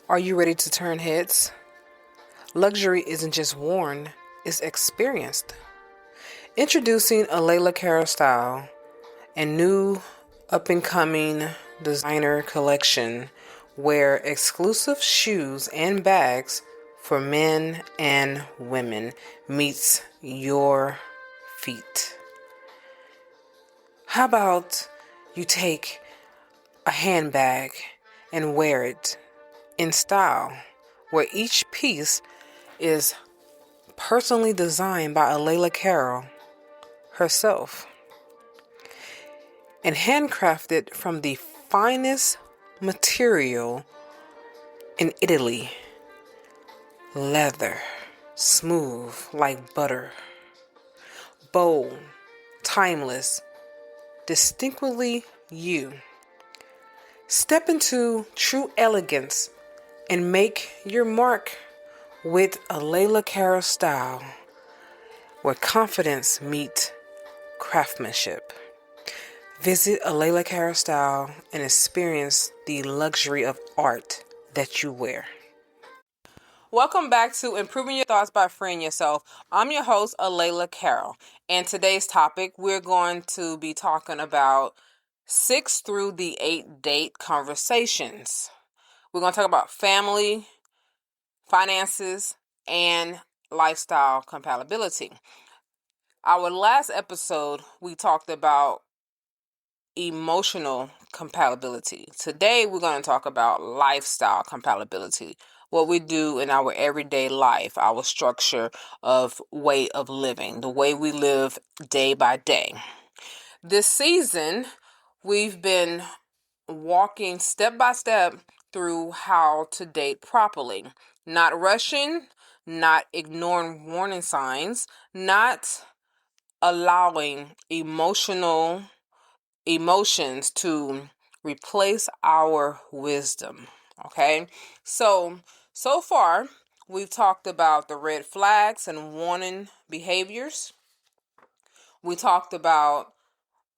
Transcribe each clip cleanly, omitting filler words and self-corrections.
Are you ready to turn heads? Luxury isn't just worn, it's experienced. Introducing a Layla Cara style and new up-and-coming designer collection where exclusive shoes and bags for men and women meets your feet. How about you take a handbag and wear it in style, where each piece is personally designed by Alayla Carroll herself and handcrafted from the finest material in Italy. Leather, smooth like butter, bold, timeless, distinctly you. Step into true elegance and make your mark with a Layla Cara style where confidence meets craftsmanship. Visit a Layla Cara style and experience the luxury of art that you wear. Welcome back to Improving Your Thoughts by Freeing Yourself. I'm your host, Alayla Carroll, and today's topic, we're going to be talking about 6 through the 8 date conversations. We're going to talk about family, finances, and lifestyle compatibility. Our last episode, we talked about emotional compatibility. Today, we're going to talk about lifestyle compatibility. What we do in our everyday life, our structure of way of living, the way we live day by day. This season, we've been walking step by step through how to date properly. Not rushing, not ignoring warning signs, not allowing emotions to replace our wisdom. Okay? So far, we've talked about the red flags and warning behaviors. We talked about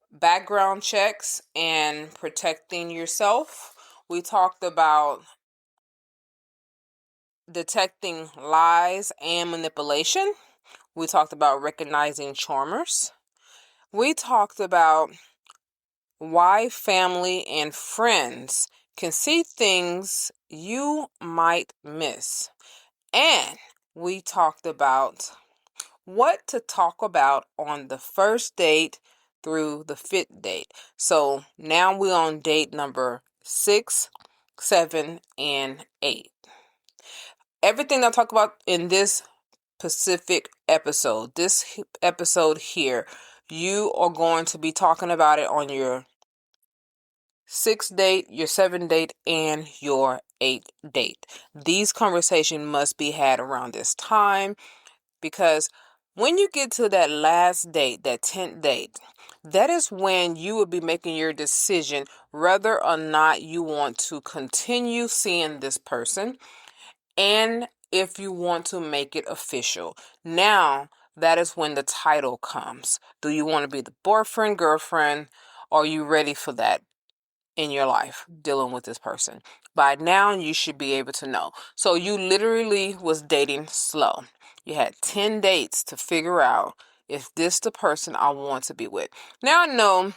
background checks and protecting yourself. We talked about detecting lies and manipulation. We talked about recognizing charmers. We talked about why family and friends can see things you might miss. And we talked about what to talk about on the first date through the 5th date. So now we're on date number 6, 7, and 8. Everything I talk about in this specific episode, this episode here, you are going to be talking about it on your 6th date, your 7th date, and your 8th date. These conversations must be had around this time because when you get to that last date, that 10th date, that is when you will be making your decision whether or not you want to continue seeing this person and if you want to make it official. Now, that is when the title comes. Do you want to be the boyfriend, girlfriend? Are you ready for that in your life dealing with this person? By now, you should be able to know. So you literally was dating slow. You had 10 dates to figure out if this the person I want to be with. Now I know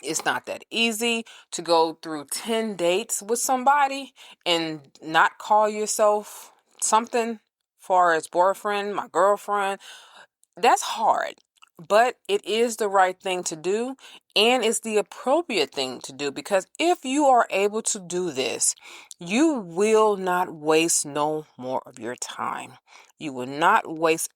it's not that easy to go through 10 dates with somebody and not call yourself something far as boyfriend, my girlfriend. That's hard, but it is the right thing to do and it's the appropriate thing to do because if you are able to do this, you will not waste no more of your time. You will not waste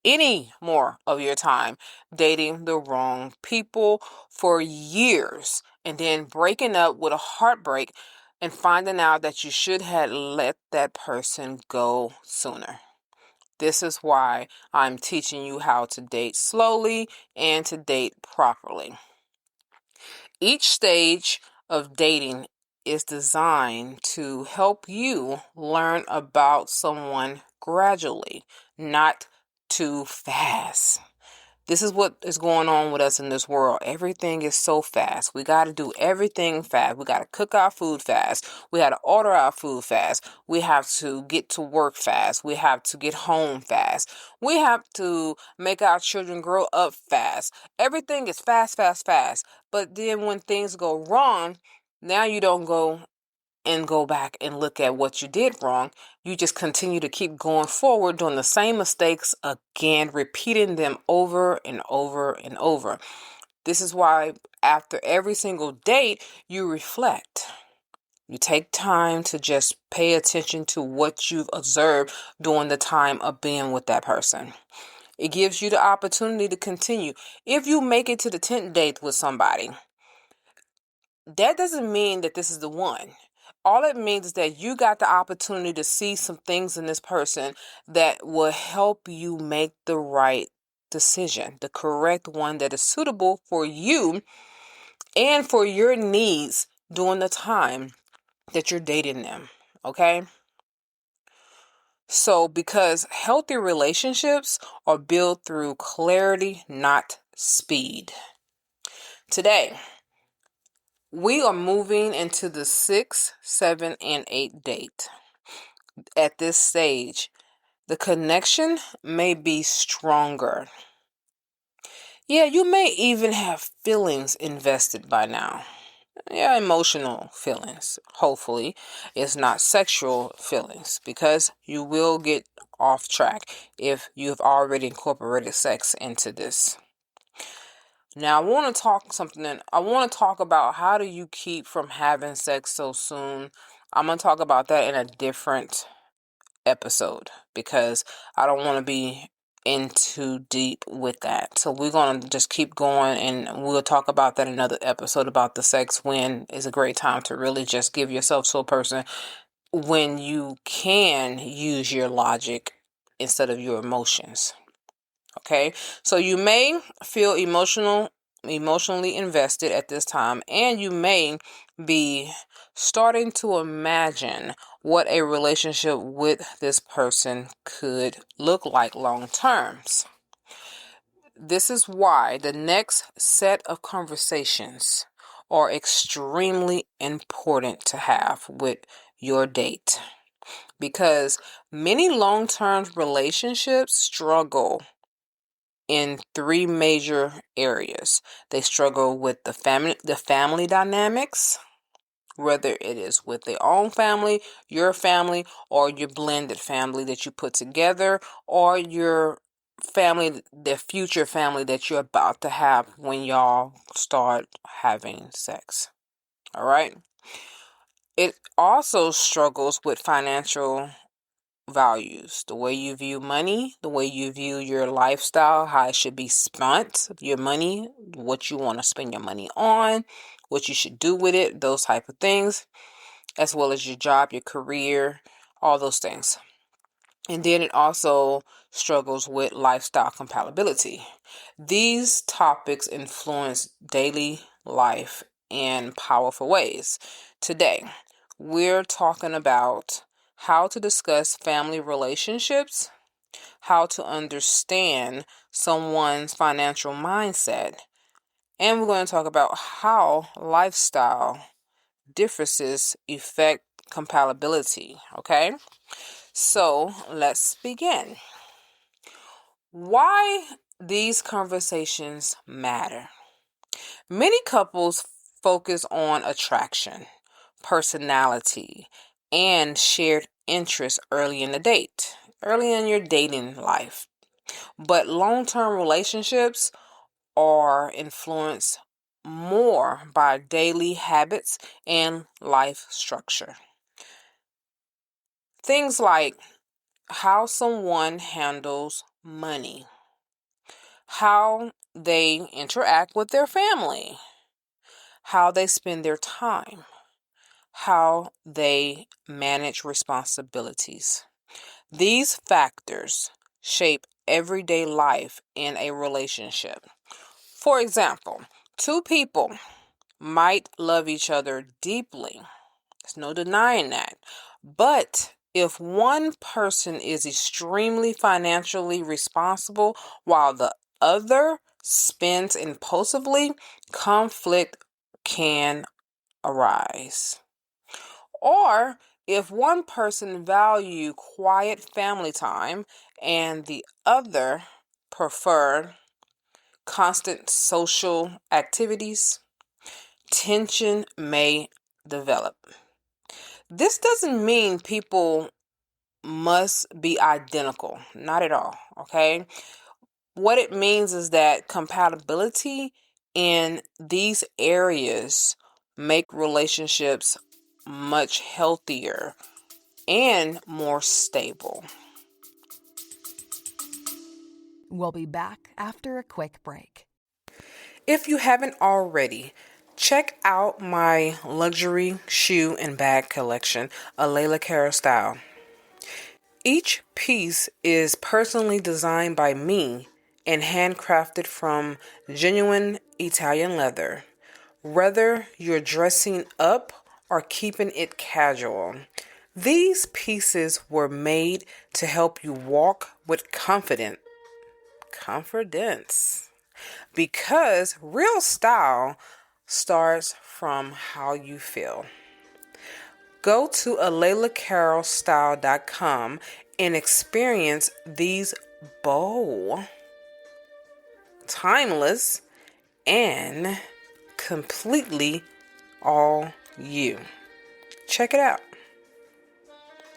any more of your time dating the wrong people for years and then breaking up with a heartbreak and finding out that you should have let that person go sooner. This is why I'm teaching you how to date slowly and to date properly. Each stage of dating is designed to help you learn about someone gradually, not too fast. This is what is going on with us in this world. Everything is so fast. We got to do everything fast. We got to cook our food fast. We got to order our food fast. We have to get to work fast. We have to get home fast. We have to make our children grow up fast. Everything is fast, fast, fast. But then when things go wrong, now you don't go back and look at what you did wrong. You just continue to keep going forward, doing the same mistakes again, repeating them over and over and over. This is why after every single date, you reflect. You take time to just pay attention to what you've observed during the time of being with that person. It gives you the opportunity to continue. If you make it to the 10th date with somebody, that doesn't mean that this is the one. All it means is that you got the opportunity to see some things in this person that will help you make the right decision, the correct one that is suitable for you and for your needs during the time that you're dating them. Okay? So, because healthy relationships are built through clarity, not speed. Today, we are moving into the 6, 7, and 8 date. At this stage, the connection may be stronger. Yeah, you may even have feelings invested by now. Yeah, emotional feelings. Hopefully, it's not sexual feelings, because you will get off track if you have already incorporated sex into this. Now, I want to talk about how do you keep from having sex so soon. I'm going to talk about that in a different episode because I don't want to be in too deep with that. So we're going to just keep going, and we'll talk about that in another episode about the sex when is a great time to really just give yourself to a person when you can use your logic instead of your emotions. Okay, so you may feel emotionally invested at this time, and you may be starting to imagine what a relationship with this person could look like long terms. This is why the next set of conversations are extremely important to have with your date, because many long-term relationships struggle in 3 major areas. They struggle with the family dynamics, whether it is with their own family, your family, or your blended family that you put together, or your family, the future family that you're about to have when y'all start having sex. All right. It also struggles with financial values, the way you view money, the way you view your lifestyle, how it should be spent, your money, what you want to spend your money on, what you should do with it, those type of things, as well as your job, your career, all those things. And then it also struggles with lifestyle compatibility. These topics influence daily life in powerful ways. Today, we're talking about how to discuss family relationships, how to understand someone's financial mindset, and we're going to talk about how lifestyle differences affect compatibility. Okay, so let's begin. Why these conversations matter. Many couples focus on attraction, personality, and shared interests early in the date, early in your dating life. But long-term relationships are influenced more by daily habits and life structure. Things like how someone handles money, how they interact with their family, how they spend their time, how they manage responsibilities. These factors shape everyday life in a relationship. For example, 2 people might love each other deeply. There's no denying that. But if one person is extremely financially responsible while the other spends impulsively, conflict can arise. Or if one person value quiet family time and the other prefer constant social activities, tension may develop. This doesn't mean people must be identical, not at all, okay? What it means is that compatibility in these areas make relationships much healthier and more stable. We'll be back after a quick break. If you haven't already, check out my luxury shoe and bag collection, a Layla Cara style. Each piece is personally designed by me and handcrafted from genuine Italian leather. Whether you're dressing up or keeping it casual, these pieces were made to help you walk with confidence. Because real style starts from how you feel. Go to alaylacarolstyle.com and experience these bold, timeless, and completely all you. Check it out.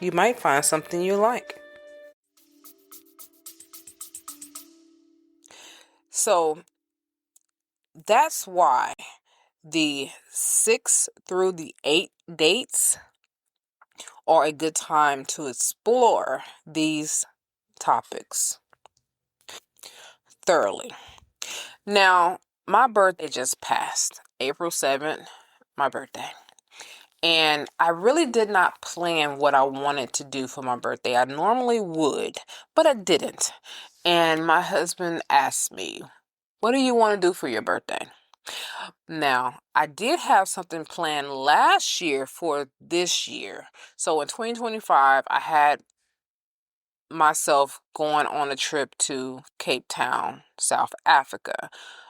You might find something you like. So that's why the 6 through the 8 dates are a good time to explore these topics thoroughly. Now, my birthday just passed, April 7th, my birthday. And I really did not plan what I wanted to do for my birthday. I normally would, but I didn't. And my husband asked me, "What do you want to do for your birthday?" Now, I did have something planned last year for this year. So in 2025, I had myself going on a trip to Cape Town, South Africa,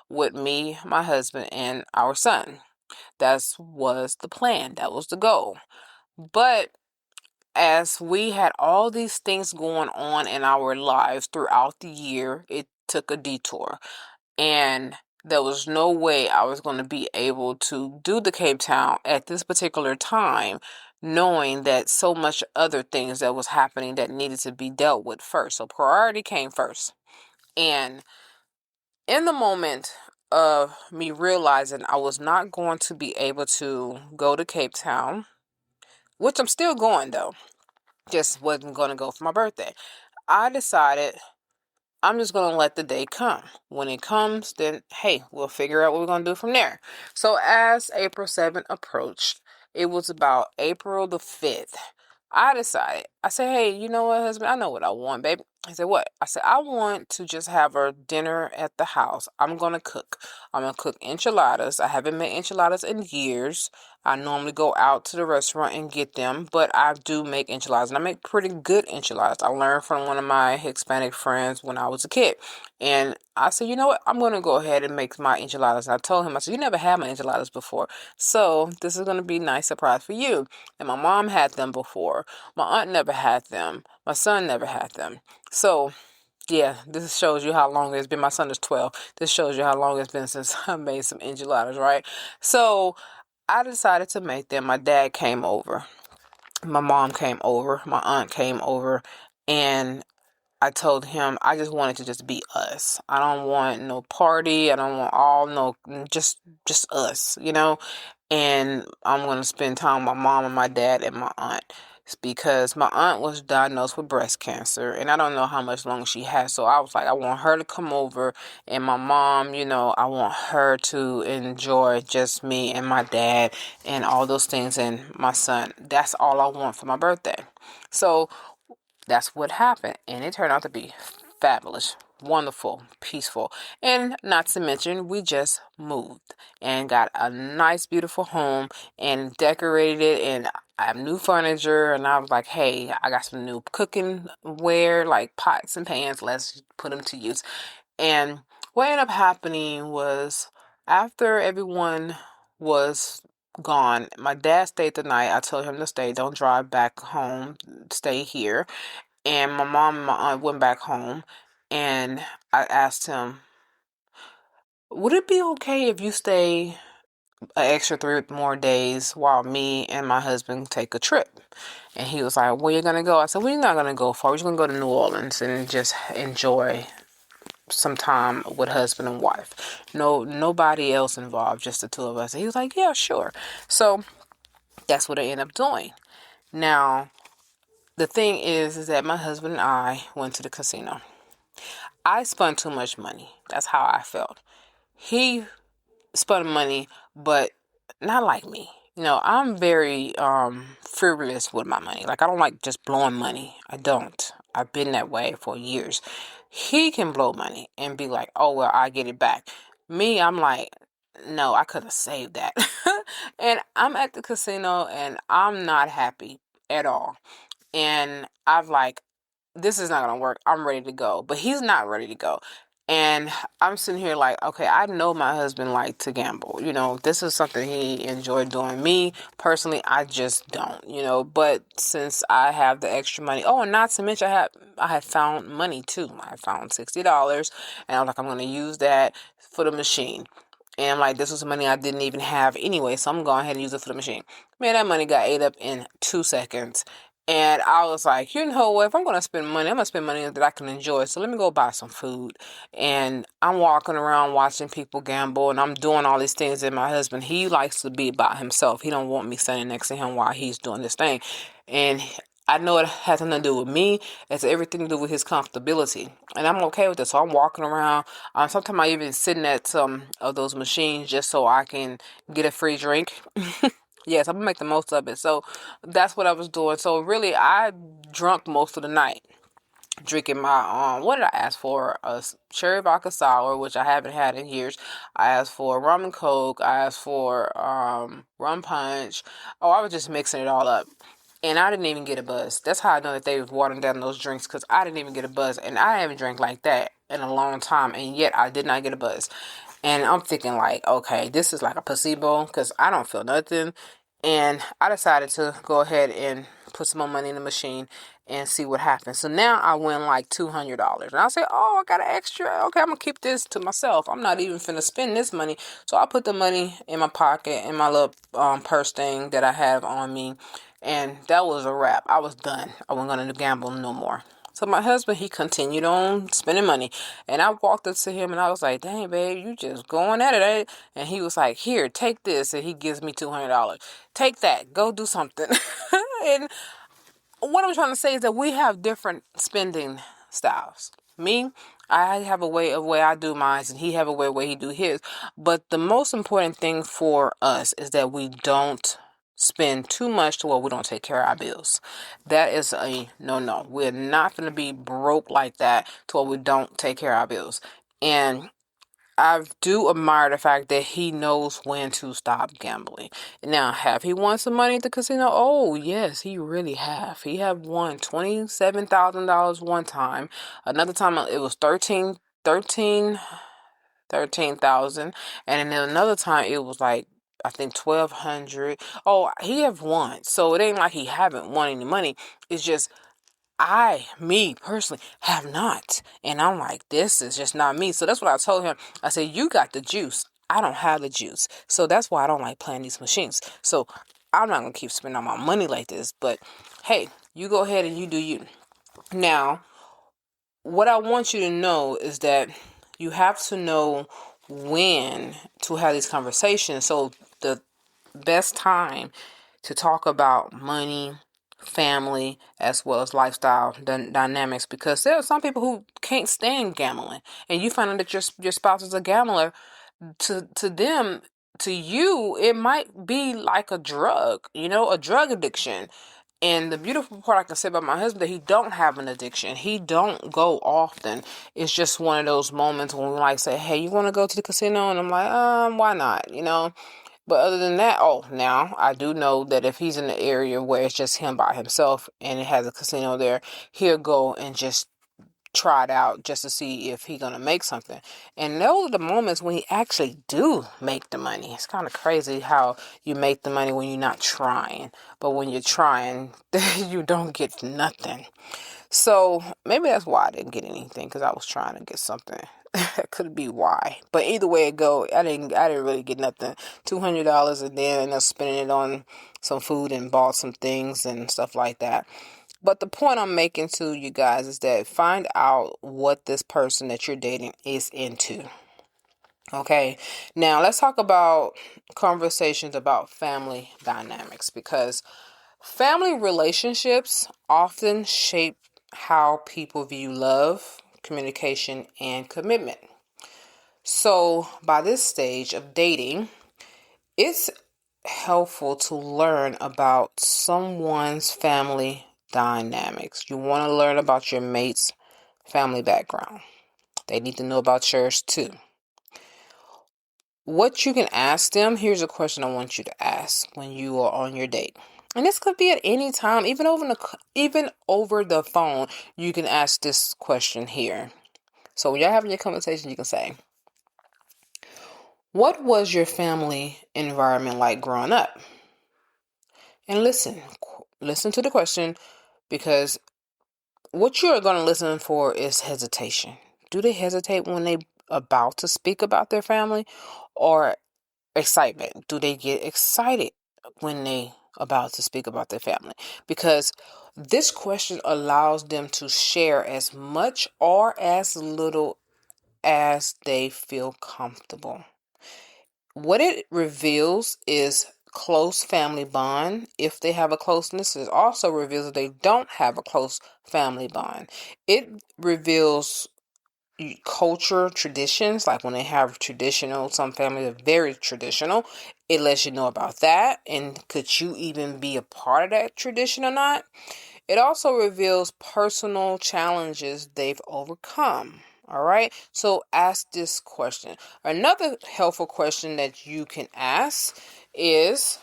with me, my husband, and our son. That was the plan. That was the goal. But as we had all these things going on in our lives throughout the year, it took a detour. And there was no way I was going to be able to do the Cape Town at this particular time, knowing that so much other things that was happening that needed to be dealt with first. So priority came first. And in the moment of me realizing I was not going to be able to go to Cape Town, which I'm still going though, just wasn't going to go for my birthday, I decided I'm just going to let the day come. When it comes, then, hey, we'll figure out what we're going to do from there. So as April 7th approached, it was about April the 5th. I decided, I said, "Hey, you know what, husband? I know what I want, baby." He said, "What?" I said, "I want to just have a dinner at the house. I'm going to cook. I'm going to cook enchiladas. I haven't made enchiladas in years. I normally go out to the restaurant and get them, but I do make enchiladas, and I make pretty good enchiladas. I learned from one of my Hispanic friends when I was a kid." And I said, "You know what? I'm going to go ahead and make my enchiladas." And I told him, I said, "You never had my enchiladas before, so this is going to be a nice surprise for you." And my mom had them before. My aunt never had them. My son never had them. So, yeah, this shows you how long it's been. My son is 12. This shows you how long it's been since I made some enchiladas, right? So, I decided to make them. My dad came over. My mom came over. My aunt came over. And I told him I just wanted to just be us. I don't want no party. I don't want just us, you know? And I'm going to spend time with my mom and my dad and my aunt. It's because my aunt was diagnosed with breast cancer and I don't know how much longer she has. So I was like, I want her to come over, and my mom, I want her to enjoy just me and my dad and all those things and my son. That's all I want for my birthday. So that's what happened, and it turned out to be fabulous, wonderful, peaceful. And not to mention, we just moved and got a nice, beautiful home and decorated it, and I have new furniture. And I was like, hey, I got some new cooking ware, like pots and pans. Let's put them to use. And what ended up happening was after everyone was gone, my dad stayed the night. I told him to stay, don't drive back home, stay here. And my mom and my aunt went back home, and I asked him, would it be okay if you stay an extra 3 more days while me and my husband take a trip? And he was like, where you gonna go? I said, well, you're not gonna go far. We're just gonna go to New Orleans and just enjoy some time with husband and wife. No, nobody else involved, just the two of us. And he was like, yeah, sure. So that's what I ended up doing. Now, the thing is that my husband and I went to the casino. I spent too much money. That's how I felt. He spent money, but not like me. I'm very frivolous with my money. Like, I don't like just blowing money. I don't. I've been that way for years. He can blow money and be like, oh, well, I get it back. Me, I'm like, no, I could have saved that. And I'm at the casino and I'm not happy at all. And I've like, this is not going to work. I'm ready to go. But he's not ready to go. And I'm sitting here like, okay, I know my husband liked to gamble. This is something he enjoyed doing. Me, personally, I just don't. But since I have the extra money, oh, and not to mention I had found money too. I found $60, and I was like, I'm going to use that for the machine. And I'm like, this was money I didn't even have anyway, so I'm going ahead and use it for the machine. Man, that money got ate up in 2 seconds. And I was like, you know what? If I'm going to spend money, I'm going to spend money that I can enjoy. So let me go buy some food. And I'm walking around watching people gamble, and I'm doing all these things. And my husband, he likes to be by himself. He don't want me standing next to him while he's doing this thing. And I know it has nothing to do with me. It's everything to do with his comfortability. And I'm okay with it. So I'm walking around. Sometimes I even sitting at some of those machines just so I can get a free drink. Yes, I'm gonna make the most of it. So that's what I was doing. So really, I drunk most of the night, drinking my what did I ask for? A cherry vodka sour, which I haven't had in years. I asked for rum and coke. I asked for rum punch. Oh, I was just mixing it all up. And I didn't even get a buzz. That's how I know that they was watering down those drinks, because I didn't even get a buzz. And I haven't drank like that in a long time. And yet I did not get a buzz. And I'm thinking like, okay, this is like a placebo because I don't feel nothing. And I decided to go ahead and put some more money in the machine and see what happens. So now I win like $200. And I say, oh, I got an extra. Okay, I'm going to keep this to myself. I'm not even finna spend this money. So I put the money in my pocket, in my little purse thing that I have on me. And that was a wrap. I was done. I wasn't going to gamble no more. So my husband, he continued on spending money. And I walked up to him and I was like, dang, babe, you just going at it, eh? And he was like, here, take this. And he gives me $200. Take that. Go do something. And what I'm trying to say is that we have different spending styles. Me, I have a way I do mine, and he have a way he do his. But the most important thing for us is that we don't spend too much to where we don't take care of our bills. That is a no. We're not going to be broke like that to where we don't take care of our bills. And I do admire the fact that he knows when to stop gambling. Now, have he won some money at the casino? Oh, yes, he really have. He have won $27,000 one time. Another time it was 13,000. And then another time it was like, I think 1,200. Oh, he have won. So it ain't like he haven't won any money. It's just me personally, have not. And I'm like, this is just not me. So that's what I told him. I said, you got the juice. I don't have the juice. So that's why I don't like playing these machines. So I'm not going to keep spending all my money like this. But hey, you go ahead and you do you. Now, what I want you to know is that you have to know when to have these conversations. So the best time to talk about money, family, as well as lifestyle dynamics, because there are some people who can't stand gambling, and you find out that your spouse is a gambler. To them, to you, it might be like a drug, a drug addiction. And the beautiful part I can say about my husband, that he don't have an addiction. He don't go often. It's just one of those moments when we like say, hey, you want to go to the casino? And I'm like, why not? But other than that, now I do know that if he's in an area where it's just him by himself and it has a casino there, he'll go and just try it out just to see if he's gonna make something. And those are the moments when he actually do make the money. It's kind of crazy how you make the money when you're not trying, but when you're trying, you don't get nothing. So maybe that's why I didn't get anything, because I was trying to get something. That could be why. But either way it go, I didn't really get nothing. $200, and then I ended up spending it on some food and bought some things and stuff like that. But the point I'm making to you guys is that find out what this person that you're dating is into. Okay, now let's talk about conversations about family dynamics, because family relationships often shape how people view love, communication, and commitment. So, by this stage of dating, it's helpful to learn about someone's family dynamics. You want to learn about your mate's family background. They need to know about yours too. What you can ask them, here's a question I want you to ask when you are on your date. And this could be at any time, even over the phone, you can ask this question here. So when you're having your conversation, you can say, what was your family environment like growing up? And listen to the question, because what you're going to listen for is hesitation. Do they hesitate when they about to speak about their family, or excitement? Do they get excited when they about to speak about their family? Because this question allows them to share as much or as little as they feel comfortable. What it reveals is close family bond. If they have a closeness, it also reveals that they don't have a close family bond. It reveals culture, traditions, like when they have traditional, some families are very traditional. It lets you know about that, and could you even be a part of that tradition or not? It also reveals personal challenges they've overcome. All right, so ask this question. Another helpful question that you can ask is,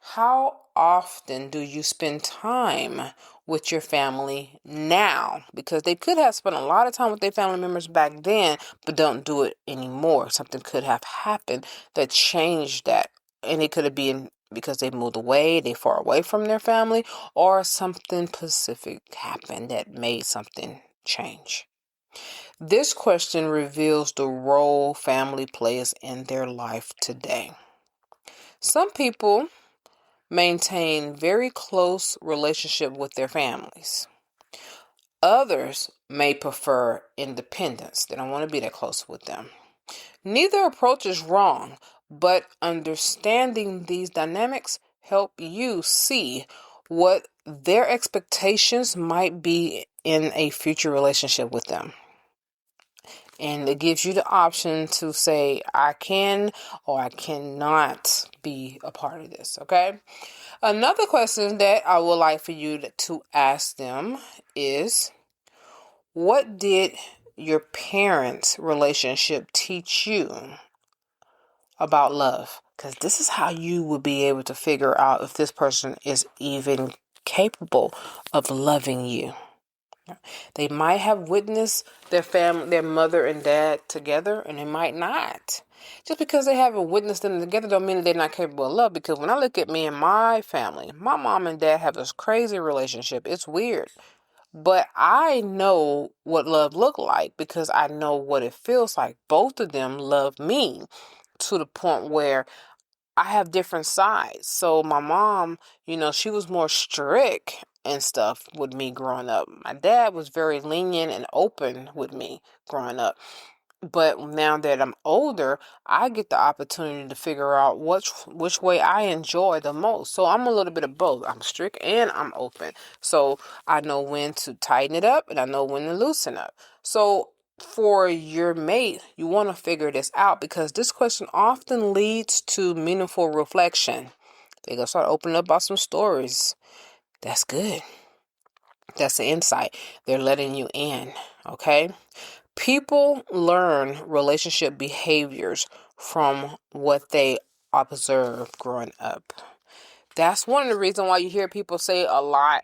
how often do you spend time with your family now? Because they could have spent a lot of time with their family members back then, but don't do it anymore. Something could have happened that changed that. And it could have been because they moved away, they far away from their family, or something specific happened that made something change. This question reveals the role family plays in their life today. Some people maintain very close relationship with their families. Others may prefer independence. They don't want to be that close with them. Neither approach is wrong, but understanding these dynamics help you see what their expectations might be in a future relationship with them. And it gives you the option to say, I can or I cannot be a part of this, okay? Another question that I would like for you to ask them is, what did your parents' relationship teach you about love? Because this is how you will be able to figure out if this person is even capable of loving you. They might have witnessed their family, their mother and dad together, and they might not. Just because they haven't witnessed them together don't mean that they're not capable of love. Because when I look at me and my family, my mom and dad have this crazy relationship. It's weird. But I know what love looked like because I know what it feels like. Both of them love me to the point where I have different sides. So my mom, she was more strict and stuff with me growing up. My dad was very lenient and open with me growing up. But now that I'm older, I get the opportunity to figure out which way I enjoy the most. So I'm a little bit of both. I'm strict and I'm open. So I know when to tighten it up and I know when to loosen up. So for your mate, you want to figure this out, because this question often leads to meaningful reflection. They're going to start opening up about some stories. That's good. That's the insight. They're letting you in, okay? People learn relationship behaviors from what they observe growing up. That's one of the reasons why you hear people say a lot.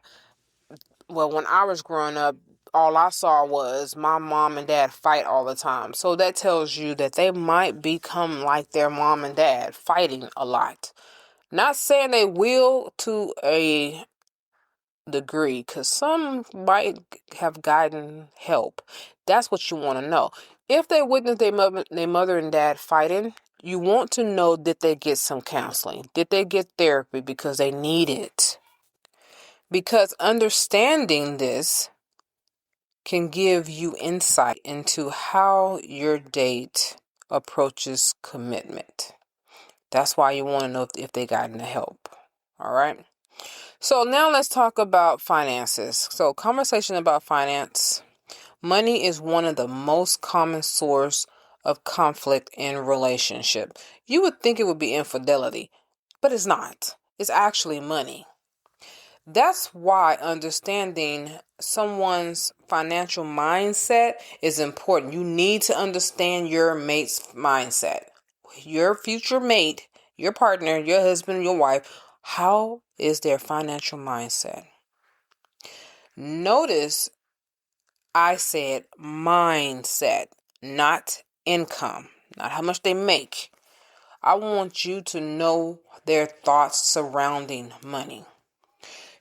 Well, when I was growing up, all I saw was my mom and dad fight all the time. So that tells you that they might become like their mom and dad, fighting a lot. Not saying they will to a degree, because some might have gotten help. That's what you want to know. If they witness their mother and dad fighting, you want to know, did they get some counseling? Did they get therapy because they need it? Because understanding this can give you insight into how your date approaches commitment. That's why you want to know if they gotten the help. All right. So now let's talk about finances. So conversation about finance. Money is one of the most common source of conflict in relationship. You would think it would be infidelity, but it's not. It's actually money. That's why understanding someone's financial mindset is important. You need to understand your mate's mindset. Your future mate, your partner, your husband, your wife, how is their financial mindset? Notice I said mindset, not income, not how much they make. I want you to know their thoughts surrounding money.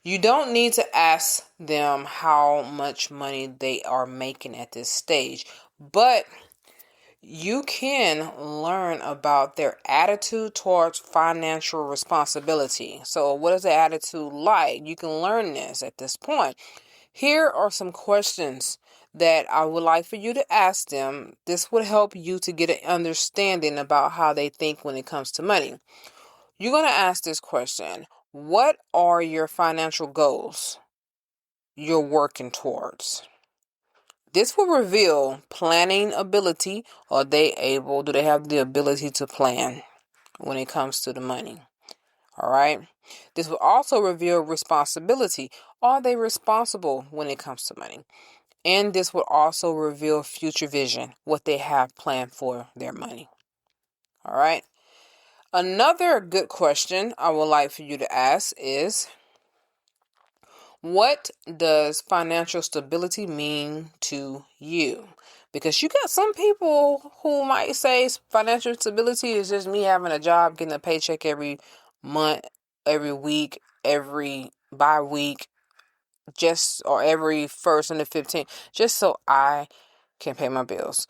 You don't need to ask them how much money they are making at this stage, but you can learn about their attitude towards financial responsibility. So what is the attitude like? You can learn this at this point. Here are some questions that I would like for you to ask them. This would help you to get an understanding about how they think when it comes to money. You're going to ask this question: what are your financial goals you're working towards? This will reveal planning ability. Do they have the ability to plan when it comes to the money? All right. This will also reveal responsibility. Are they responsible when it comes to money? And this will also reveal future vision, what they have planned for their money. All right. Another good question I would like for you to ask is, what does financial stability mean to you? Because you got some people who might say financial stability is just me having a job, getting a paycheck every month, every week, every bi-week, or every first and the 15th, just so I can pay my bills.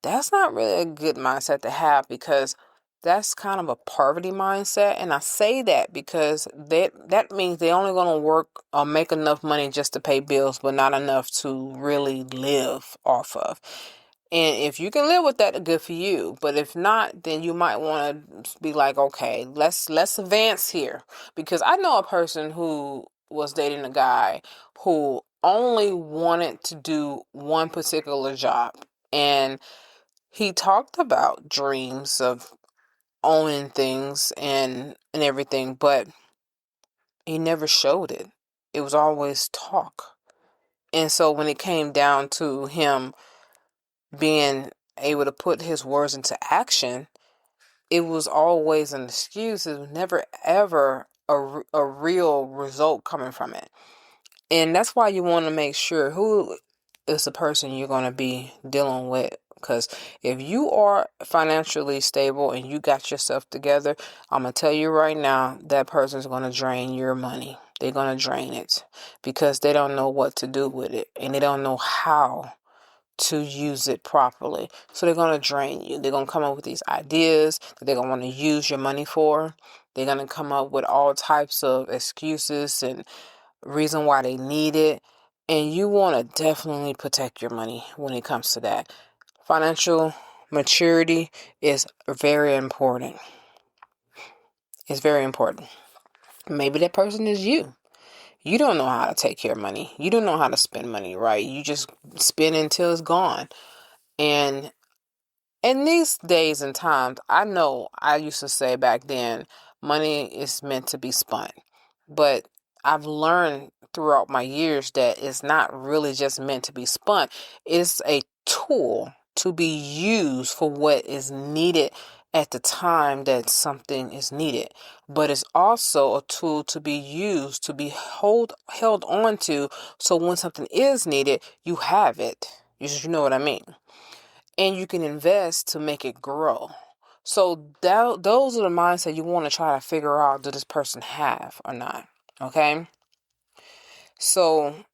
That's not really a good mindset to have, because that's kind of a poverty mindset. And I say that because that means they're only going to work or make enough money just to pay bills, but not enough to really live off of. And if you can live with that, good for you. But if not, then you might want to be like, okay, let's advance here. Because I know a person who was dating a guy who only wanted to do one particular job. And he talked about dreams of owning things and everything, but he never showed it. It was always talk. And so when it came down to him being able to put his words into action, it was always an excuse. It was never ever a real result coming from it. And that's why you want to make sure who is the person you're going to be dealing with. Because if you are financially stable and you got yourself together, I'm going to tell you right now, that person's going to drain your money. They're going to drain it because they don't know what to do with it, and they don't know how to use it properly. So they're going to drain you. They're going to come up with these ideas that they're going to want to use your money for. They're going to come up with all types of excuses and reason why they need it. And you want to definitely protect your money when it comes to that. Financial maturity is very important. It's very important. Maybe that person is you. You don't know how to take care of money. You don't know how to spend money, right? You just spend until it's gone. And in these days and times, I know I used to say back then, money is meant to be spent. But I've learned throughout my years that it's not really just meant to be spent. It's a tool to be used for what is needed at the time that something is needed, but it's also a tool to be used, to be held on to, so when something is needed, you have it. You know what I mean? And you can invest to make it grow. So those are the mindset you want to try to figure out, does this person have or not? Okay? So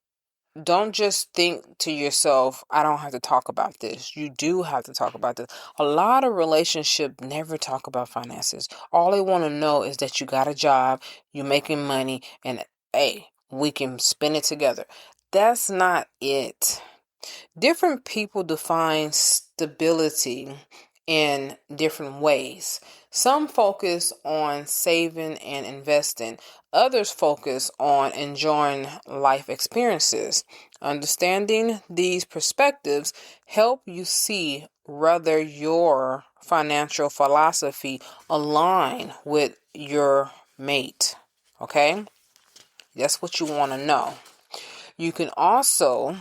don't just think to yourself, I don't have to talk about this. You do have to talk about this. A lot of relationships never talk about finances. All they want to know is that you got a job, you're making money, and hey, we can spend it together. That's not it. Different people define stability in different ways. Some focus on saving and investing. Others focus on enjoying life experiences. Understanding these perspectives help you see whether your financial philosophy align with your mate. Okay? That's what you want to know. You can also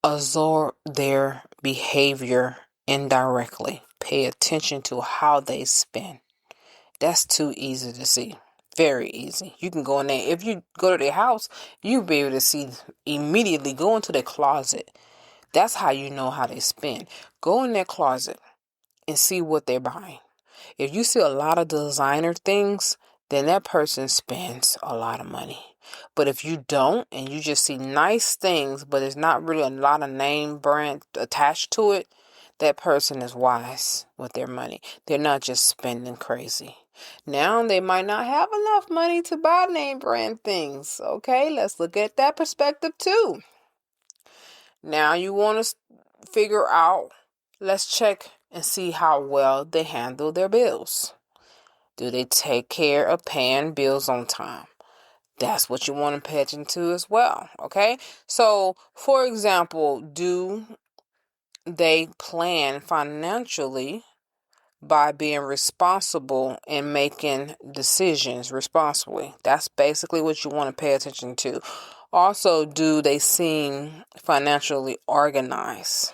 absorb their behavior indirectly. Pay attention to how they spend. That's too easy to see. Very easy. You can go in there. If you go to their house, you'll be able to see immediately. Go into their closet. That's how you know how they spend. Go in their closet and see what they're buying. If you see a lot of designer things, then that person spends a lot of money. But if you don't, and you just see nice things, but there's not really a lot of name brand attached to it, that person is wise with their money. They're not just spending crazy. Now they might not have enough money to buy name brand things. Okay, let's look at that perspective too. Now you want to figure out, let's check and see how well they handle their bills. Do they take care of paying bills on time? That's what you want to pay attention to as well, okay? So, for example, do they plan financially by being responsible and making decisions responsibly? That's basically what you want to pay attention to. Also, do they seem financially organized?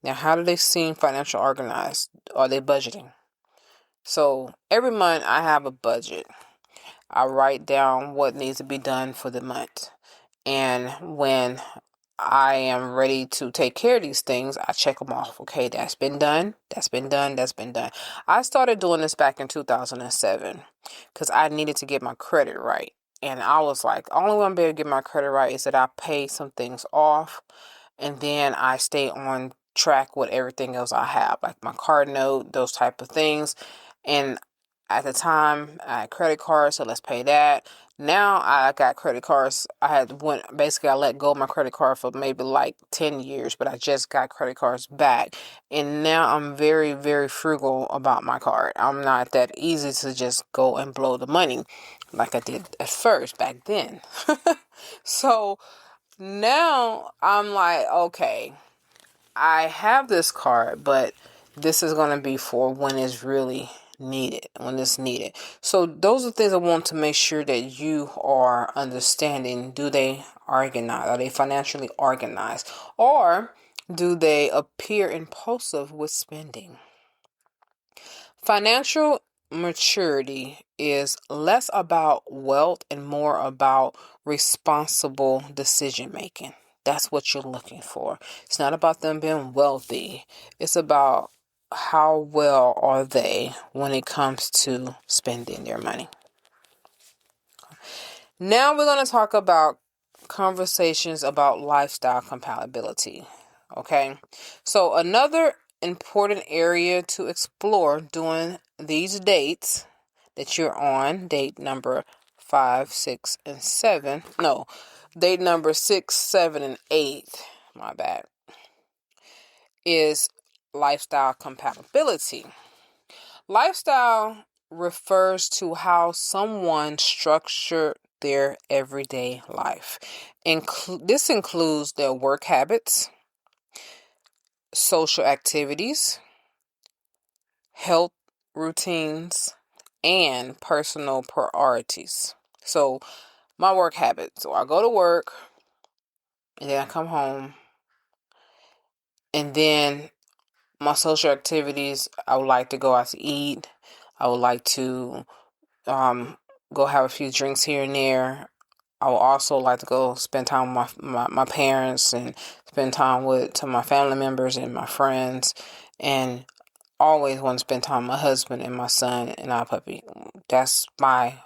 Now, how do they seem financially organized? Are they budgeting? So every month I have a budget. I write down what needs to be done for the month. And when I am ready to take care of these things, I check them off. Okay, that's been done. That's been done. That's been done. I started doing this back in 2007 because I needed to get my credit right. And I was like, the only way I'm able to get my credit right is that I pay some things off and then I stay on track with everything else I have, like my card note, those type of things. And at the time, I had credit cards, so let's pay that. Now I got credit cards. I let go of my credit card for maybe like 10 years, but I just got credit cards back. And now I'm very, very frugal about my card. I'm not that easy to just go and blow the money like I did at first back then. So now I'm like, okay, I have this card, but this is going to be for when it's really needed, when it's needed. So those are things I want to make sure that you are understanding. Do they organize? Are they financially organized? Or do they appear impulsive with spending? Financial maturity is less about wealth and more about responsible decision making. That's what you're looking for. It's not about them being wealthy. It's about how well are they when it comes to spending their money. Now we're going to talk about conversations about lifestyle compatibility. Okay. So another important area to explore during these dates that you're on, date number 5, 6, and 7. No, date number 6, 7, and 8. My bad. Is lifestyle compatibility. Lifestyle refers to how someone structured their everyday life. This includes their work habits, social activities, health routines, and personal priorities. So, my work habits. So, I go to work, and then I come home, and then My social activities, I would like to go out to eat. I would like to go have a few drinks here and there. I would also like to go spend time with my parents and spend time with some of my family members and my friends. And always want to spend time with my husband and my son and our puppy. That's my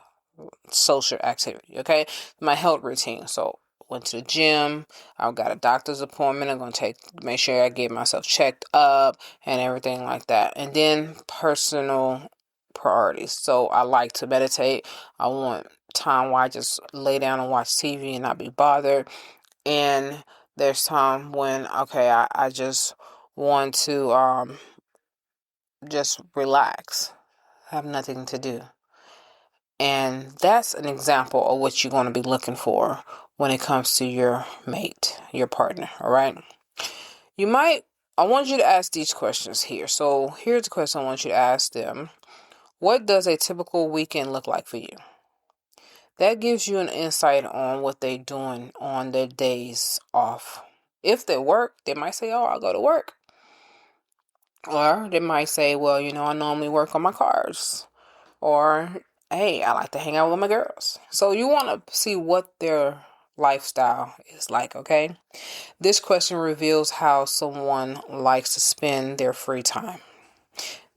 social activity, okay? My health routine. So went to the gym. I've got a doctor's appointment. I'm gonna make sure I get myself checked up and everything like that. And then personal priorities. So I like to meditate. I want time where I just lay down and watch TV and not be bothered. And there's time when I just want to just relax, have nothing to do. And that's an example of what you're going to be looking for when it comes to your mate, your partner, all right? I want you to ask these questions here. So here's the question I want you to ask them. What does a typical weekend look like for you? That gives you an insight on what they're doing on their days off. If they work, they might say, oh, I'll go to work. Or they might say, well, I normally work on my cars. Or, hey, I like to hang out with my girls. So you want to see what their lifestyle is like, okay? This question reveals how someone likes to spend their free time.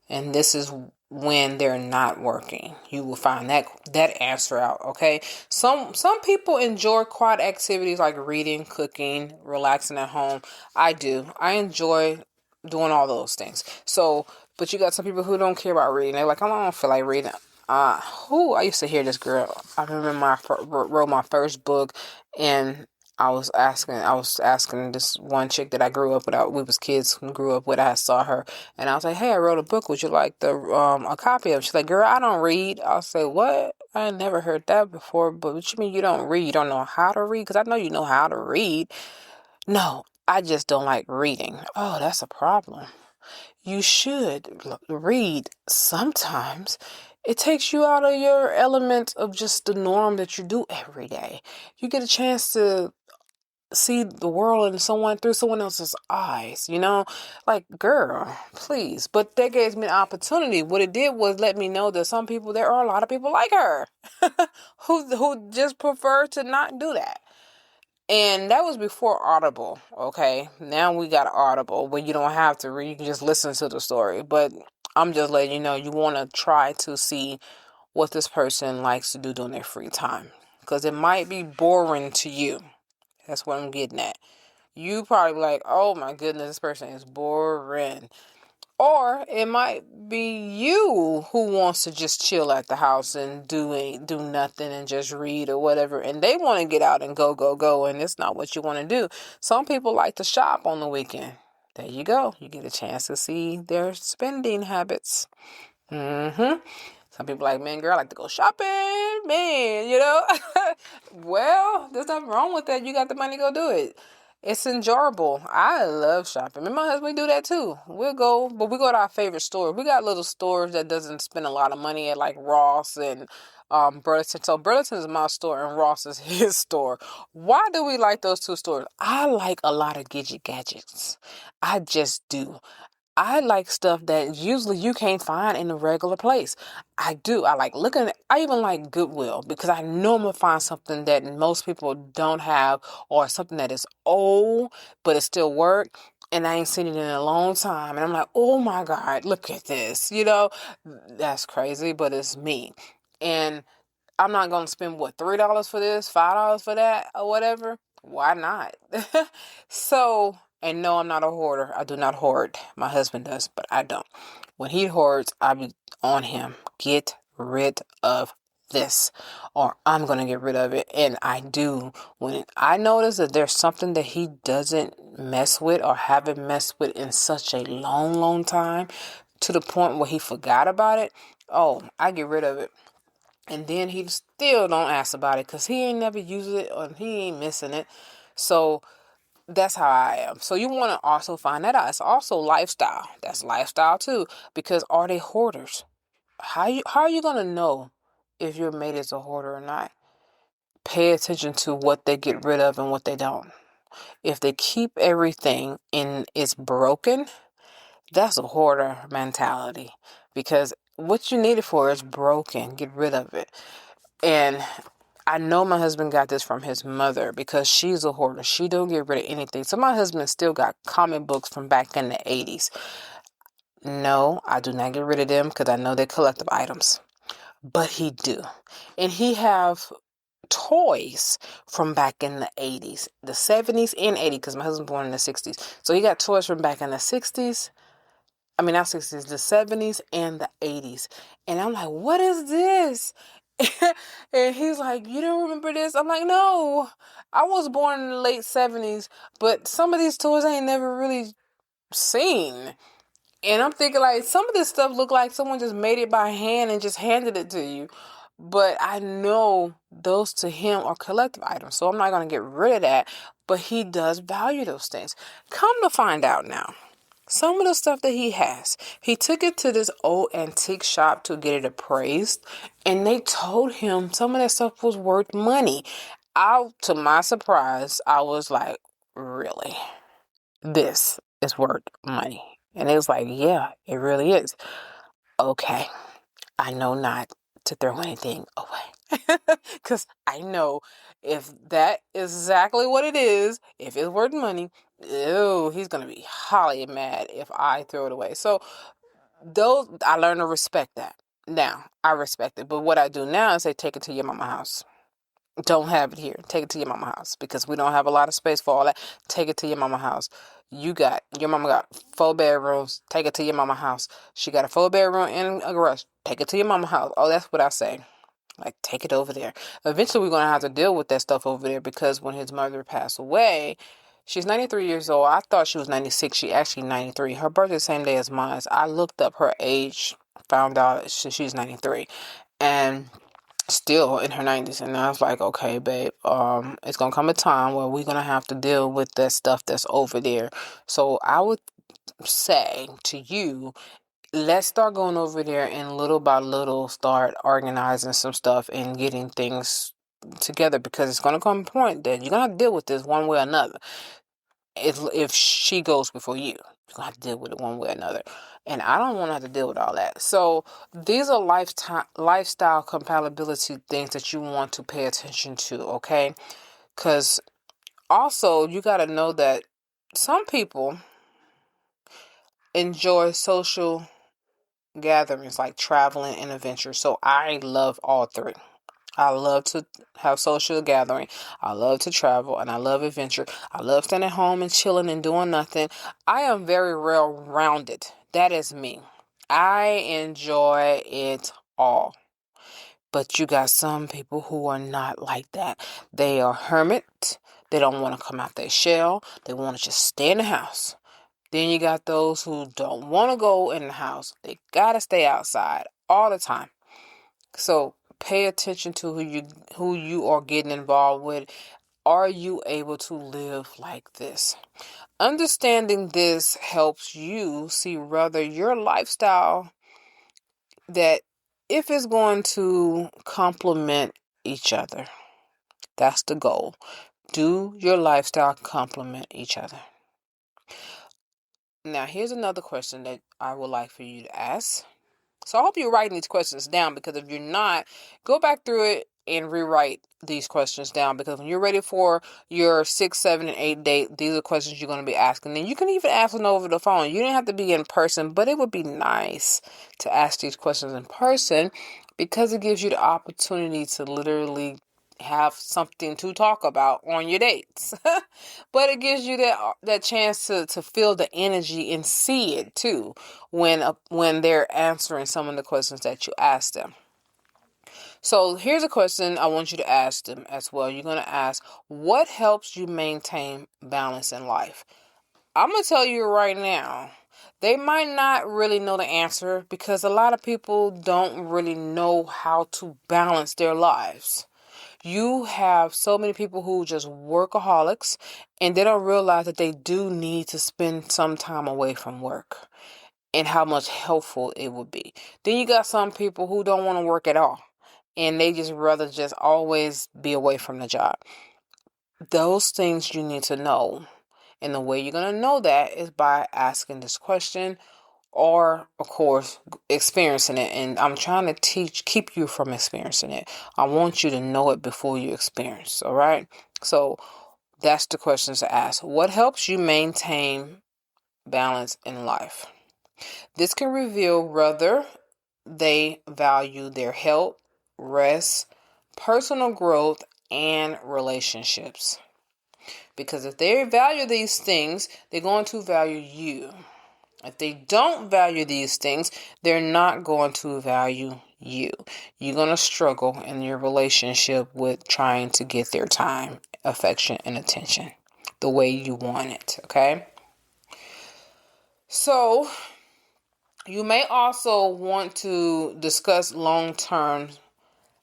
And this is when they're not working. You will find that answer out, okay? Some people enjoy quiet activities like reading, cooking, relaxing at home. I do. I enjoy doing all those things. So, but you got some people who don't care about reading. They're like, I don't feel like reading. I used to hear this girl. I remember I wrote my first book, and I was asking this one chick that I grew up with. We was kids who grew up with. I saw her, and I was like, "Hey, I wrote a book. Would you like a copy of it?" She's like, "Girl, I don't read." I'll say, "What? I never heard that before." But what you mean you don't read? You don't know how to read? Because I know you know how to read. No, I just don't like reading. Oh, that's a problem. You should read sometimes. It takes you out of your element of just the norm that you do every day. You get a chance to see the world through someone else's eyes, like, girl, please. But that gave me an opportunity. What it did was let me know that there are a lot of people like her who just prefer to not do that. And that was before Audible, okay? Now we got Audible where you don't have to read, you can just listen to the story. But I'm just letting you know, you want to try to see what this person likes to do during their free time. Because it might be boring to you. That's what I'm getting at. You probably be like, oh my goodness, this person is boring. Or it might be you who wants to just chill at the house and do nothing and just read or whatever. And they want to get out and go, go, go. And it's not what you want to do. Some people like to shop on the weekend. There you go. You get a chance to see their spending habits. Some people like, man, girl, I like to go shopping, man. Well, there's nothing wrong with that. You got the money, go do it. It's enjoyable. I love shopping. Me and my husband, we do that too. We'll go, but we go to our favorite store. We got little stores that doesn't spend a lot of money at, like Ross and Burlington. So Burlington is my store and Ross is his store. Why do we like those two stores? I like a lot of gadgets. I just do. I like stuff that usually you can't find in a regular place. I do. I even like Goodwill because I know I'm going to find something that most people don't have, or something that is old, but it still work. And I ain't seen it in a long time. And I'm like, oh my God, look at this. That's crazy, but it's me. And I'm not going to spend, $3 for this, $5 for that, or whatever. Why not? So, and no, I'm not a hoarder. I do not hoard. My husband does, but I don't. When he hoards, I be on him. Get rid of this, or I'm going to get rid of it. And I do. When I notice that there's something that he doesn't mess with or haven't messed with in such a long, long time, to the point where he forgot about it, oh, I get rid of it. And then he still don't ask about it because he ain't never used it or he ain't missing it. So that's how I am. So you want to also find that out. It's also lifestyle. That's lifestyle too. Because are they hoarders? How are you gonna know if your mate is a hoarder or not? Pay attention to what they get rid of and what they don't. If they keep everything and it's broken, That's a hoarder mentality, because what you need it for is broken. Get rid of it. And I know my husband got this from his mother, because she's a hoarder. She don't get rid of anything. So my husband still got comic books from back in the 80s. No, I do not get rid of them, because I know they're collectible items. But he do. And he have toys from back in the 80s, the 70s and 80s, because my husband was born in the 60s. So he got toys from back in the 60s. I mean, not 60s, the 70s and the 80s. And I'm like, what is this? And he's like, you don't remember this? I'm like, no, I was born in the late 70s, but some of these toys I ain't never really seen. And I'm thinking, like, some of this stuff look like someone just made it by hand and just handed it to you. But I know those to him are collective items, so I'm not going to get rid of that. But he does value those things. Come to find out now, some of the stuff that he has, he took it to this old antique shop to get it appraised, and they told him some of that stuff was worth money. To my surprise, I was like, really? This is worth money? And it was like, yeah, it really is. Okay, I know not to throw anything away. Because I know if that is exactly what it is, if it's worth money, ew, he's going to be highly mad if I throw it away. So those, I learned to respect that. Now, I respect it. But what I do now is say, take it to your mama house. Don't have it here. Take it to your mama house, because we don't have a lot of space for all that. Take it to your mama house. Your mama got 4 bedrooms. Take it to your mama house. She got a 4-bedroom and a garage. Take it to your mama house. Oh, that's what I say. Like, take it over there. Eventually, we're going to have to deal with that stuff over there, because when his mother passed away, she's 93 years old. I thought she was 96. She actually 93. Her birthday the same day as mine. I looked up her age, found out she's 93. And still in her 90s, and I was like, okay, babe, it's gonna come a time where we're gonna have to deal with that stuff that's over there. So I would say to you, let's start going over there and little by little start organizing some stuff and getting things together, because it's gonna come a point that you're gonna have to deal with this one way or another. If she goes before you, you're gonna have to deal with it one way or another. And I don't want to have to deal with all that. So these are lifestyle compatibility things that you want to pay attention to, okay? Because also you got to know that some people enjoy social gatherings like traveling and adventure. So I love all three. I love to have social gathering. I love to travel, and I love adventure. I love staying at home and chilling and doing nothing. I am very well-rounded. That is me. I enjoy it all. But you got some people who are not like that. They are hermit. They don't want to come out their shell. They want to just stay in the house. Then you got those who don't want to go in the house. They got to stay outside all the time. So pay attention to who you are getting involved with. Are you able to live like this? Understanding this helps you see whether your lifestyle, that if it's going to complement each other. That's the goal. Do your lifestyle complement each other? Now, here's another question that I would like for you to ask. So I hope you're writing these questions down, because if you're not, go back through it and rewrite these questions down, because when you're ready for your 6, 7, and 8 date, these are questions you're going to be asking. And you can even ask them over the phone. You don't have to be in person, but it would be nice to ask these questions in person, because it gives you the opportunity to literally have something to talk about on your dates. But it gives you that chance to feel the energy and see it too when they're answering some of the questions that you ask them. So here's a question I want you to ask them as well. You're going to ask, what helps you maintain balance in life? I'm going to tell you right now, they might not really know the answer, because a lot of people don't really know how to balance their lives. You have so many people who just workaholics, and they don't realize that they do need to spend some time away from work, and how much helpful it would be. Then you got some people who don't want to work at all, and they just rather just always be away from the job. Those things you need to know. And the way you're going to know that is by asking this question: or, of course, experiencing it. And I'm trying to keep you from experiencing it. I want you to know it before you experience, all right? So that's the questions to ask. What helps you maintain balance in life? This can reveal whether they value their health, rest, personal growth, and relationships. Because if they value these things, they're going to value you. If they don't value these things, they're not going to value you. You're going to struggle in your relationship with trying to get their time, affection, and attention the way you want it, okay? So, you may also want to discuss long-term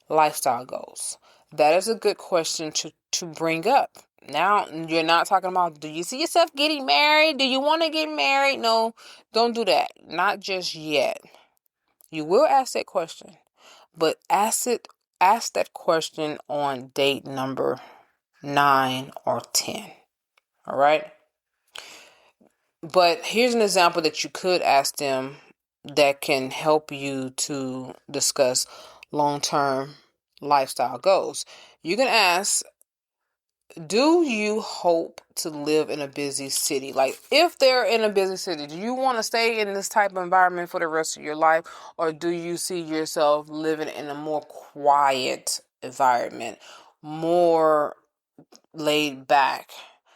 lifestyle goals. That is a good question to bring up. Now, you're not talking about, do you see yourself getting married? Do you want to get married? No, don't do that. Not just yet. You will ask that question, but ask that question on date number 9 or 10. All right? But here's an example that you could ask them that can help you to discuss long-term lifestyle goals. You can ask, do you hope to live in a busy city? Like, if they're in a busy city, do you want to stay in this type of environment for the rest of your life? Or do you see yourself living in a more quiet environment, more laid back?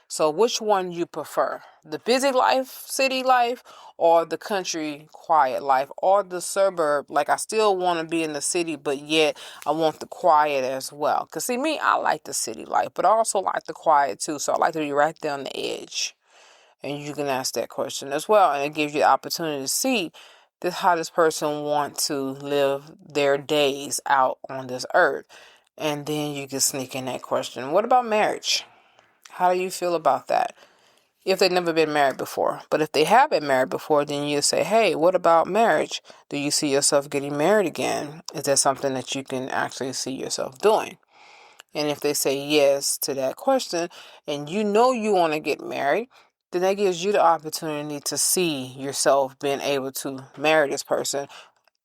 So which one you prefer? The busy life, city life, or the country quiet life, or the suburb? Like, I still want to be in the city, but yet I want the quiet as well. Because see, me, I like the city life, but I also like the quiet too. So I like to be right there on the edge. And you can ask that question as well. And it gives you the opportunity to see how this person wants to live their days out on this earth. And then you can sneak in that question. What about marriage? How do you feel about that? If they've never been married before. But if they have been married before, then you say, hey, what about marriage? Do you see yourself getting married again? Is that something that you can actually see yourself doing? And if they say yes to that question, and you know you want to get married, then that gives you the opportunity to see yourself being able to marry this person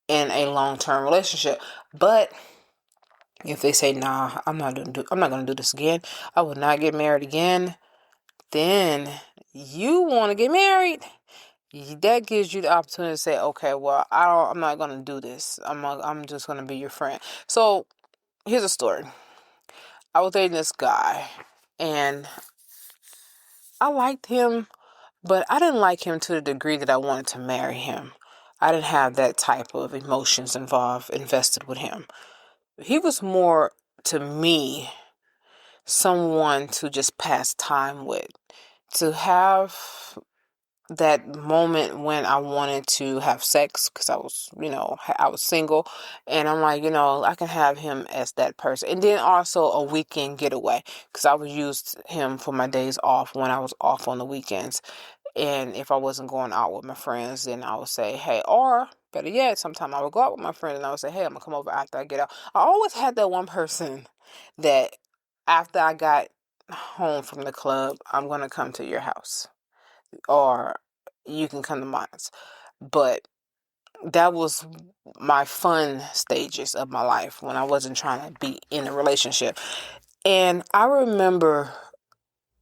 in a long-term relationship. But if they say, nah, I'm not going to do this again, I will not get married again, then you want to get married. That gives you the opportunity to say, okay, well, I'm not going to do this. I'm just going to be your friend. So here's a story. I was dating this guy, and I liked him, but I didn't like him to the degree that I wanted to marry him. I didn't have that type of emotions invested with him. He was more, to me, someone to just pass time with, to have that moment when I wanted to have sex, because I was single, and I'm like, I can have him as that person. And then also a weekend getaway, because I would use him for my days off when I was off on the weekends. And if I wasn't going out with my friends, then I would say, hey, or better yet, sometime I would go out with my friend and I would say, hey, I'm gonna come over after I get out. I always had that one person that after I got home from the club, I'm gonna come to your house, or you can come to mine. But that was my fun stages of my life when I wasn't trying to be in a relationship. And I remember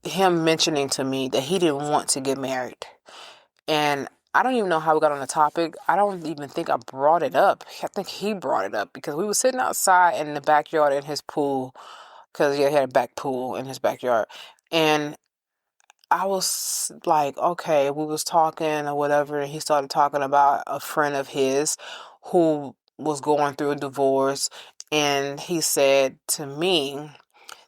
him mentioning to me that he didn't want to get married. And I don't even know how we got on the topic. I don't even think I brought it up. I think he brought it up because we were sitting outside in the backyard in his pool, because he had a back pool in his backyard. And I was like, okay, we was talking or whatever, and he started talking about a friend of his who was going through a divorce. And he said to me,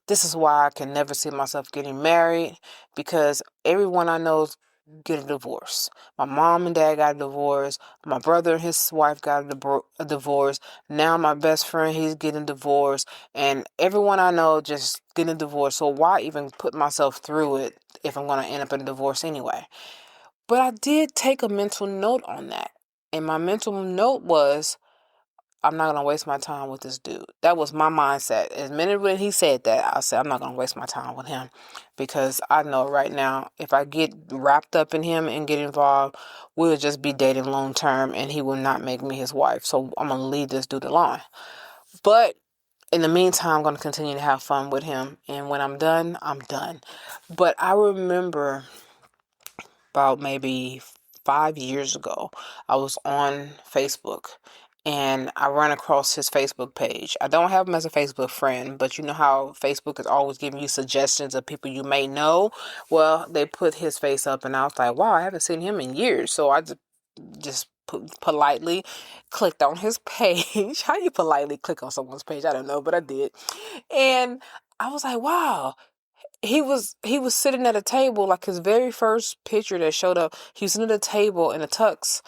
this is why I can never see myself getting married, because everyone I know is getting a divorce. My mom and dad got a divorce. My brother and his wife got a divorce. Now my best friend, he's getting divorced. And everyone I know just getting a divorce. So why even put myself through it if I'm going to end up in a divorce anyway? But I did take a mental note on that. And my mental note was, I'm not going to waste my time with this dude. That was my mindset. As minute when he said that, I said, I'm not going to waste my time with him, because I know right now, if I get wrapped up in him and get involved, we'll just be dating long term and he will not make me his wife. So I'm going to leave this dude alone. But in the meantime, I'm going to continue to have fun with him. And when I'm done, I'm done. But I remember about maybe 5 years ago, I was on Facebook and I ran across his Facebook page. I don't have him as a Facebook friend, but you know how Facebook is always giving you suggestions of people you may know? Well, they put his face up and I was like, wow, I haven't seen him in years. So I just politely clicked on his page. How you politely click on someone's page? I don't know, but I did. And I was like, wow, he was sitting at a table, like his very first picture that showed up. He was sitting at a table in a tux,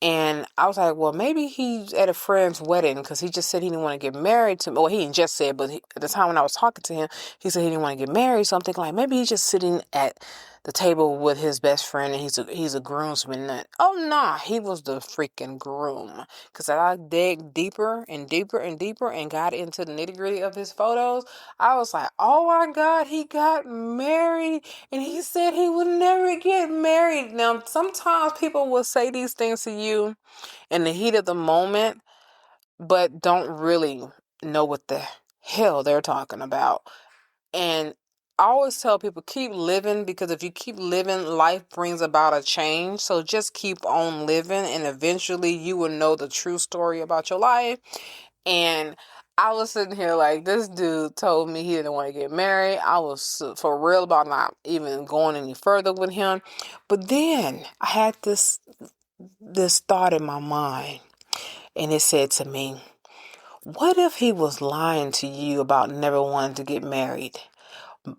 and I was like, well, maybe he's at a friend's wedding, because he just said he didn't want to get married to me. Well, he didn't just say it, but at the time when I was talking to him, he said he didn't want to get married. So I'm thinking, like, maybe he's just sitting at the table with his best friend and he's a groomsman. Oh, nah, he was the freaking groom. Because as I dig deeper and deeper and deeper and got into the nitty gritty of his photos, I was like, oh my God, he got married and he said he would never get married. Now, sometimes people will say these things to you in the heat of the moment, but don't really know what the hell they're talking about. And I always tell people, keep living, because if you keep living, life brings about a change. So just keep on living, and eventually you will know the true story about your life. And I was sitting here like, this dude told me he didn't want to get married. I was for real about not even going any further with him. But then I had this thought in my mind, and it said to me, what if he was lying to you about never wanting to get married?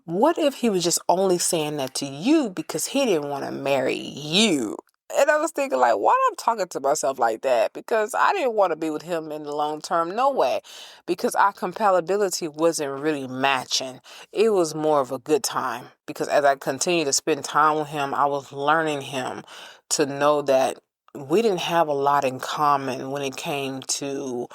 What if he was just only saying that to you because he didn't want to marry you? And I was thinking, like, why am I talking to myself like that? Because I didn't want to be with him in the long term. No way. Because our compatibility wasn't really matching. It was more of a good time. Because as I continued to spend time with him, I was learning him to know that we didn't have a lot in common when it came to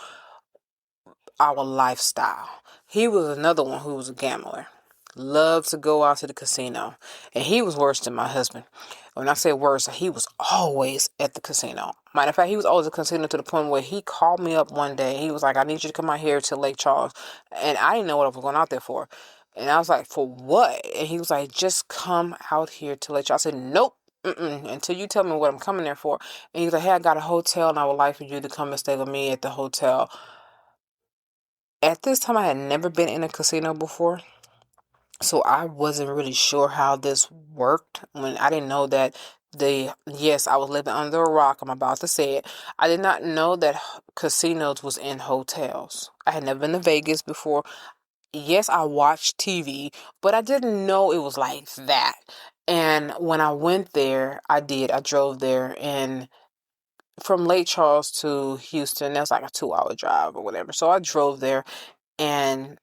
our lifestyle. He was another one who was a gambler. Loved to go out to the casino. And he was worse than my husband. When I say worse, he was always at the casino. Matter of fact, he was always at the casino to the point where he called me up one day. He was like, I need you to come out here to Lake Charles. And I didn't know what I was going out there for. And I was like, for what? And he was like, just come out here to Lake Charles. I said, nope. Until you tell me what I'm coming there for. And he was like, hey, I got a hotel and I would like for you to come and stay with me at the hotel. At this time, I had never been in a casino before, so I wasn't really sure how this worked. When I didn't know that yes, I was living under a rock. I'm about to say it. I did not know that casinos was in hotels. I had never been to Vegas before. Yes, I watched TV, but I didn't know it was like that. And when I went there, I drove there, and from Lake Charles to Houston, that's like a 2-hour drive or whatever. So I drove there. And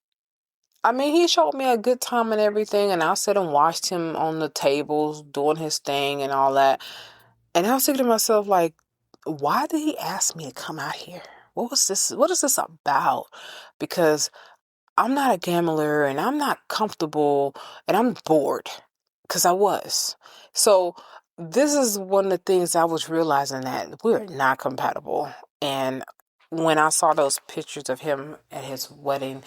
I mean, he showed me a good time and everything, and I sat and watched him on the tables doing his thing and all that. And I was thinking to myself, like, why did he ask me to come out here? What was this? What is this about? Because I'm not a gambler and I'm not comfortable and I'm bored, because I was. So this is one of the things I was realizing, that we're not compatible. And when I saw those pictures of him at his wedding,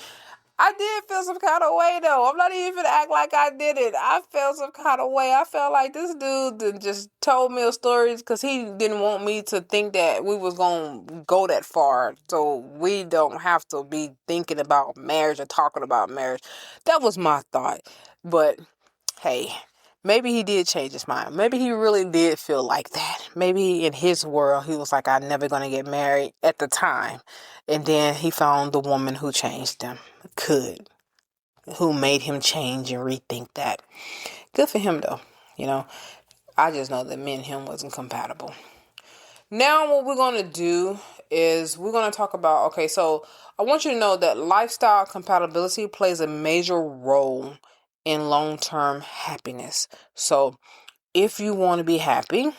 I did feel some kind of way, though. I'm not even gonna act like I did it. I felt some kind of way. I felt like this dude just told me stories because he didn't want me to think that we was gonna go that far. So we don't have to be thinking about marriage or talking about marriage. That was my thought. But hey, maybe he did change his mind. Maybe he really did feel like that. Maybe in his world, he was like, I'm never going to get married at the time. And then he found the woman who changed him. Who made him change and rethink that. Good for him, though. You know, I just know that me and him wasn't compatible. Now what we're going to do is we're going to talk about, okay, so I want you to know that lifestyle compatibility plays a major role in long-term happiness. So if you want to be happy,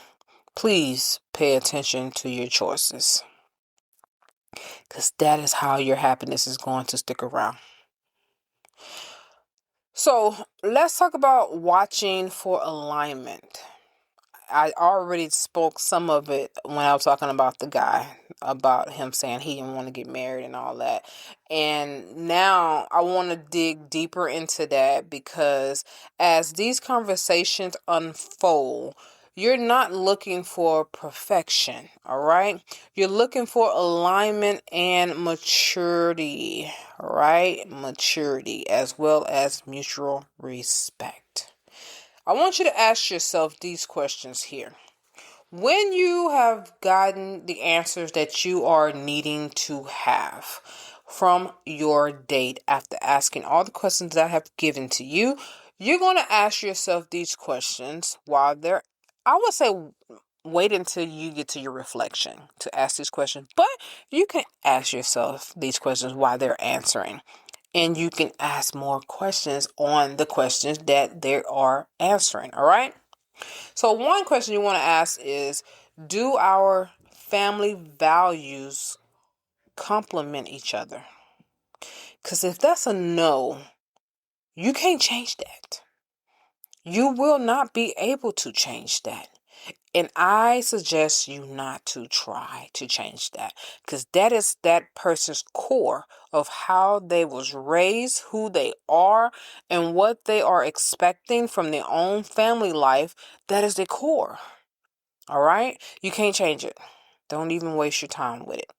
please pay attention to your choices. because that is how your happiness is going to stick around. So let's talk about watching for alignment. I already spoke some of it when I was talking about the guy, about him saying he didn't want to get married and all that. And now I want to dig deeper into that, because as these conversations unfold, you're not looking for perfection, all right? You're looking for alignment and maturity, all right? Maturity as well as mutual respect. I want you to ask yourself these questions here. When you have gotten the answers that you are needing to have from your date after asking all the questions that I have given to you, you're going to ask yourself these questions while they're, I would say, wait until you get to your reflection to ask these questions, but you can ask yourself these questions while they're answering. And you can ask more questions on the questions that they are answering, all right? So one question you want to ask is, do our family values complement each other? Because if that's a no, you can't change that. You will not be able to change that. And I suggest you not to try to change that, because that is that person's core of how they was raised, who they are, and what they are expecting from their own family life. That is the core. All right? You can't change it. Don't even waste your time with it.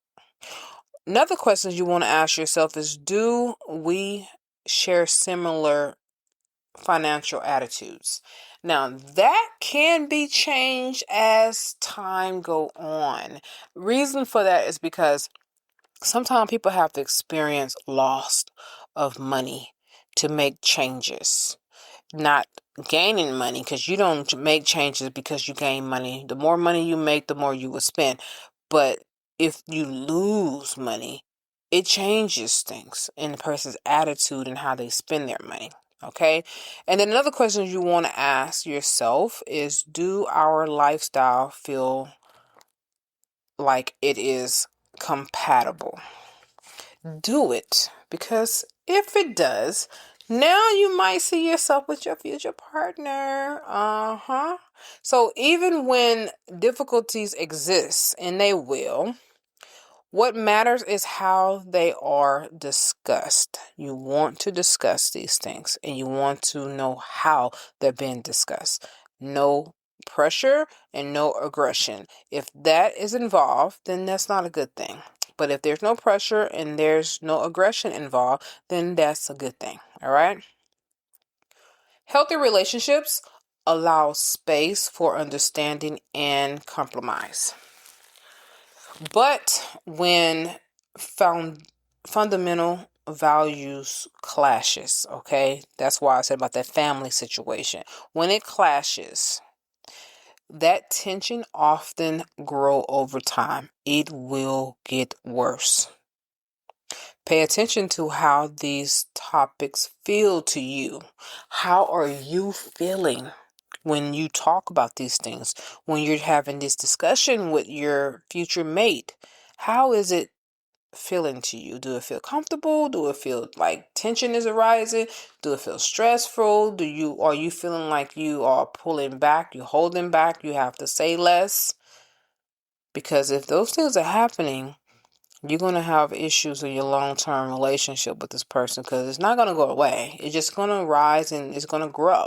Another question you want to ask yourself is, do we share similar financial attitudes? Now, that can be changed as time go on. Reason for that is because sometimes people have to experience loss of money to make changes. Not gaining money, because you don't make changes because you gain money. The more money you make, the more you will spend. But if you lose money, it changes things in the person's attitude and how they spend their money. Okay? And then another question you want to ask yourself is, do our lifestyle feel like it is compatible? Do it, because if it does, now you might see yourself with your future partner. So even when difficulties exist, and they will, what matters is how they are discussed. You want to discuss these things, and you want to know how they're being discussed. No pressure and no aggression. If that is involved, then that's not a good thing. But if there's no pressure and there's no aggression involved, then that's a good thing. All right? Healthy relationships allow space for understanding and compromise. But when fundamental values clashes, okay? That's why I said about that family situation. When it clashes, that tension often grow over time. It will get worse. Pay attention to how these topics feel to you. How are you feeling when you talk about these things? When you're having this discussion with your future mate, how is it feeling to you? Do it feel comfortable? Do it feel like tension is arising? Do it feel stressful? Are you feeling like you are pulling back, you're holding back, you have to say less? Because if those things are happening, you're going to have issues in your long-term relationship with this person, because it's not going to go away. It's just going to rise and it's going to grow.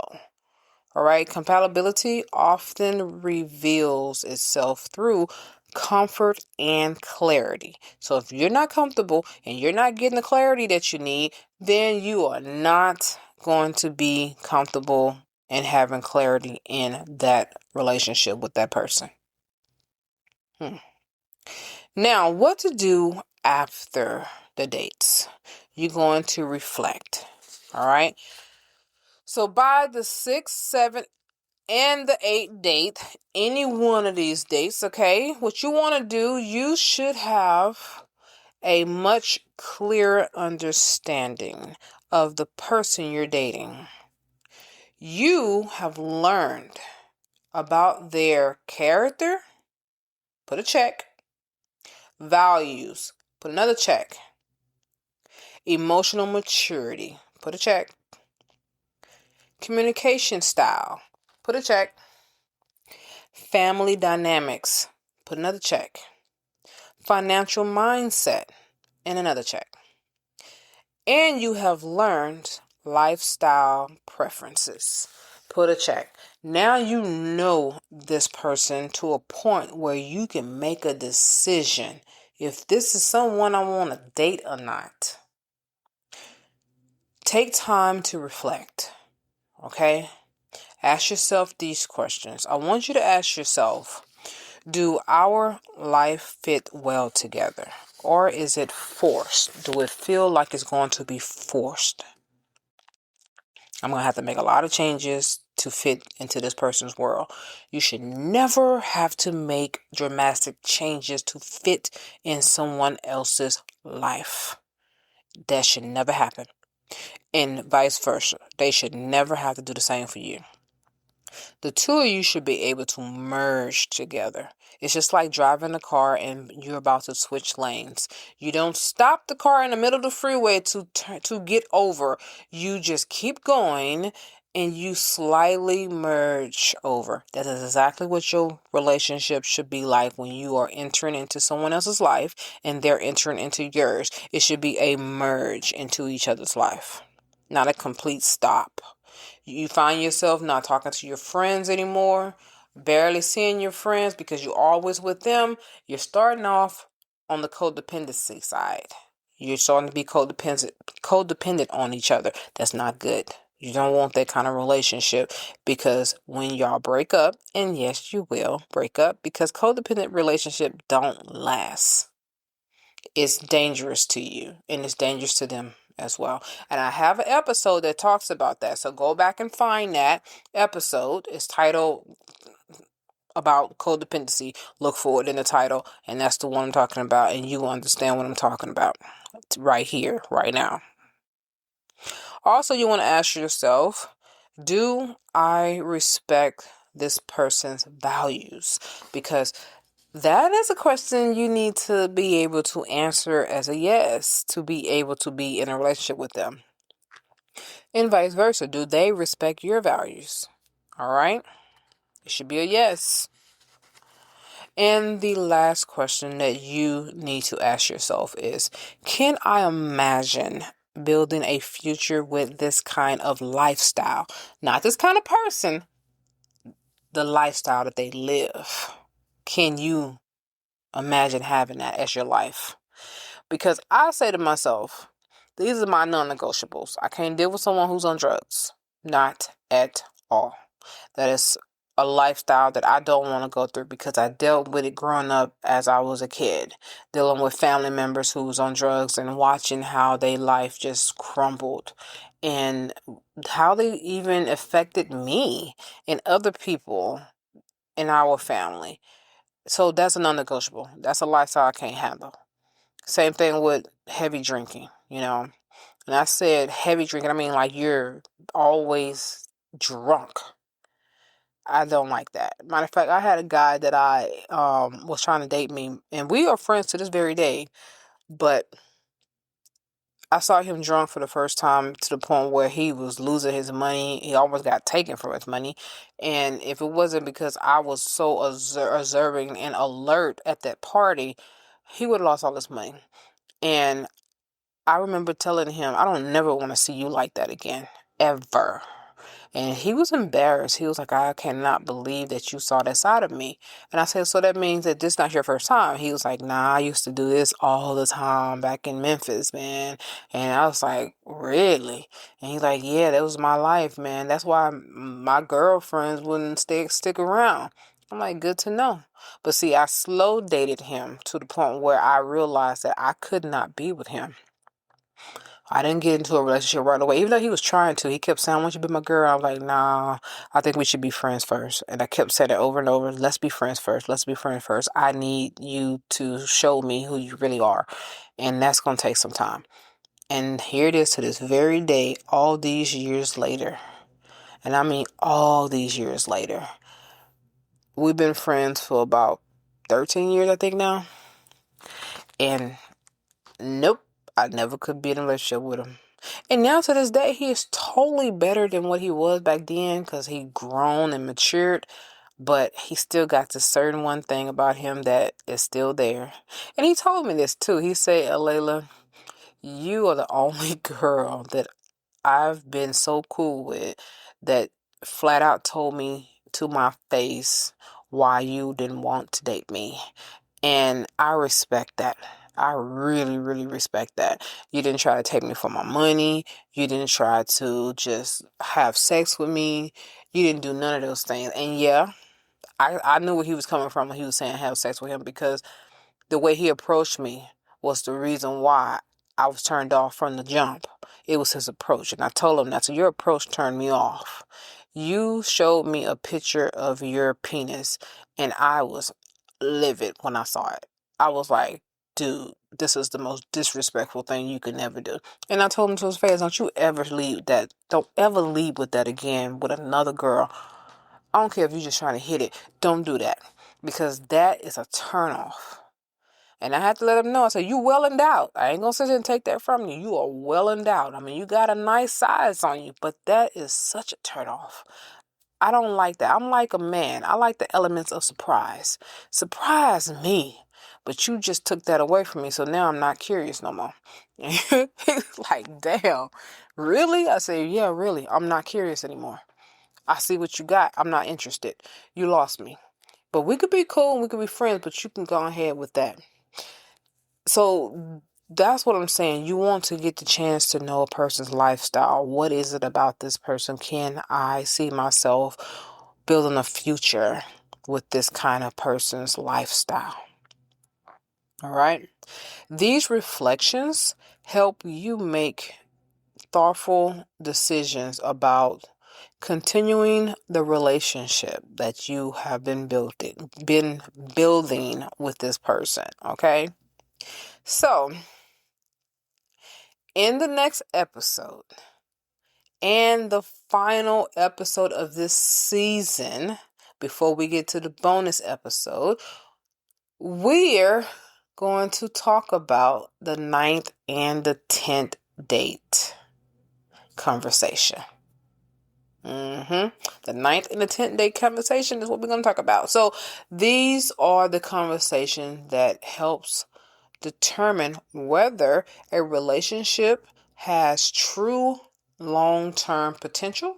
All right. Compatibility often reveals itself through comfort and clarity. So if you're not comfortable and you're not getting the clarity that you need, then you are not going to be comfortable and having clarity in that relationship with that person. Now, what to do after the dates? You're going to reflect. All right. So by the 6th, 7th, and the 8th date, any one of these dates, okay, what you want to do, you should have a much clearer understanding of the person you're dating. You have learned about their character, put a check, values, Put another check. Emotional maturity. Put a check. Communication style. Put a check. Family dynamics. Put another check. Financial mindset. And another check. And you have learned lifestyle preferences. Put a check. Now you know this person to a point where you can make a decision if this is someone I want to date or not. Take time to reflect, okay? Ask yourself these questions. I want you to ask yourself, do our life fit well together? Or is it forced? Do it feel like it's going to be forced? I'm going to have to make a lot of changes to fit into this person's world. You should never have to make dramatic changes to fit in someone else's life. That should never happen. And vice versa. They should never have to do the same for you. The two of you should be able to merge together. It's just like driving a car and you're about to switch lanes. You don't stop the car in the middle of the freeway to get over. You just keep going and you slightly merge over. That is exactly what your relationship should be like when you are entering into someone else's life and they're entering into yours. It should be a merge into each other's life, not a complete stop. You find yourself not talking to your friends anymore, barely seeing your friends because you're always with them. You're starting off on the codependency side. You're starting to be codependent on each other. That's not good. You don't want that kind of relationship because when y'all break up, and yes, you will break up because codependent relationships don't last. It's dangerous to you and it's dangerous to them as well. And I have an episode that talks about that. So go back and find that episode. It's titled about codependency. Look for it in the title. And that's the one I'm talking about. And you understand what I'm talking about right here, right now. Also, you want to ask yourself, do I respect this person's values? Because that is a question you need to be able to answer as a yes to be able to be in a relationship with them. And vice versa. Do they respect your values? All right. It should be a yes. And the last question that you need to ask yourself is, can I imagine building a future with this kind of lifestyle? Not this kind of person, the lifestyle that they live. Can you imagine having that as your life? Because I say to myself, these are my non-negotiables. I can't deal with someone who's on drugs. Not at all. That is a lifestyle that I don't want to go through because I dealt with it growing up as I was a kid. Dealing with family members who was on drugs and watching how their life just crumbled. And how they even affected me and other people in our family. So that's a non-negotiable. That's a lifestyle I can't handle. Same thing with heavy drinking, you know. And I said heavy drinking, I mean like you're always drunk. I don't like that. Matter of fact, I had a guy that I was trying to date me, and we are friends to this very day, but I saw him drunk for the first time to the point where he was losing his money. He almost got taken from his money. And if it wasn't because I was so observing and alert at that party, he would have lost all his money. And I remember telling him, I don't never want to see you like that again, ever. And he was embarrassed. He was like, I cannot believe that you saw that side of me. And I said, so that means that this is not your first time. He was like, nah, I used to do this all the time back in Memphis, man. And I was like, really? And he's like, yeah, that was my life, man. That's why my girlfriends wouldn't stick around. I'm like, good to know. But see, I slow dated him to the point where I realized that I could not be with him. I didn't get into a relationship right away. Even though he was trying to, he kept saying, I want you to be my girl. I was like, nah, I think we should be friends first. And I kept saying it over and over. Let's be friends first. Let's be friends first. I need you to show me who you really are. And that's going to take some time. And here it is to this very day, all these years later. And I mean all these years later. We've been friends for about 13 years, I think now. And Nope. I never could be in a relationship with him. And now to this day, he is totally better than what he was back then because he grown and matured. But he still got this certain one thing about him that is still there. And he told me this too. He said, Layla, you are the only girl that I've been so cool with that flat out told me to my face why you didn't want to date me. And I respect that. I really, really respect that. You didn't try to take me for my money. You didn't try to just have sex with me. You didn't do none of those things. And yeah, I knew where he was coming from when he was saying have sex with him, because the way he approached me was the reason why I was turned off from the jump. It was his approach. And I told him that. So your approach turned me off. You showed me a picture of your penis and I was livid when I saw it. I was like, dude, this is the most disrespectful thing you could never do. And I told him to his face, don't you ever leave that. Don't ever leave with that again with another girl. I don't care if you're just trying to hit it. Don't do that. Because that is a turnoff. And I had to let him know. I said, you well endowed. I ain't going to sit here and take that from you. You are well endowed. I mean, you got a nice size on you. But that is such a turnoff. I don't like that. I'm like a man. I like the elements of surprise. Surprise me. But you just took that away from me. So now I'm not curious no more. He's like, damn. Really? I said, yeah, really. I'm not curious anymore. I see what you got. I'm not interested. You lost me. But we could be cool and we could be friends, but you can go ahead with that. So that's what I'm saying. You want to get the chance to know a person's lifestyle. What is it about this person? Can I see myself building a future with this kind of person's lifestyle? All right. These reflections help you make thoughtful decisions about continuing the relationship that you have been building with this person. Okay. So, in the next episode and the final episode of this season, before we get to the bonus episode, we're going to talk about the 9th and the 10th date conversation. The 9th and the 10th date conversation is what we're going to talk about. So these are the conversations that helps determine whether a relationship has true long-term potential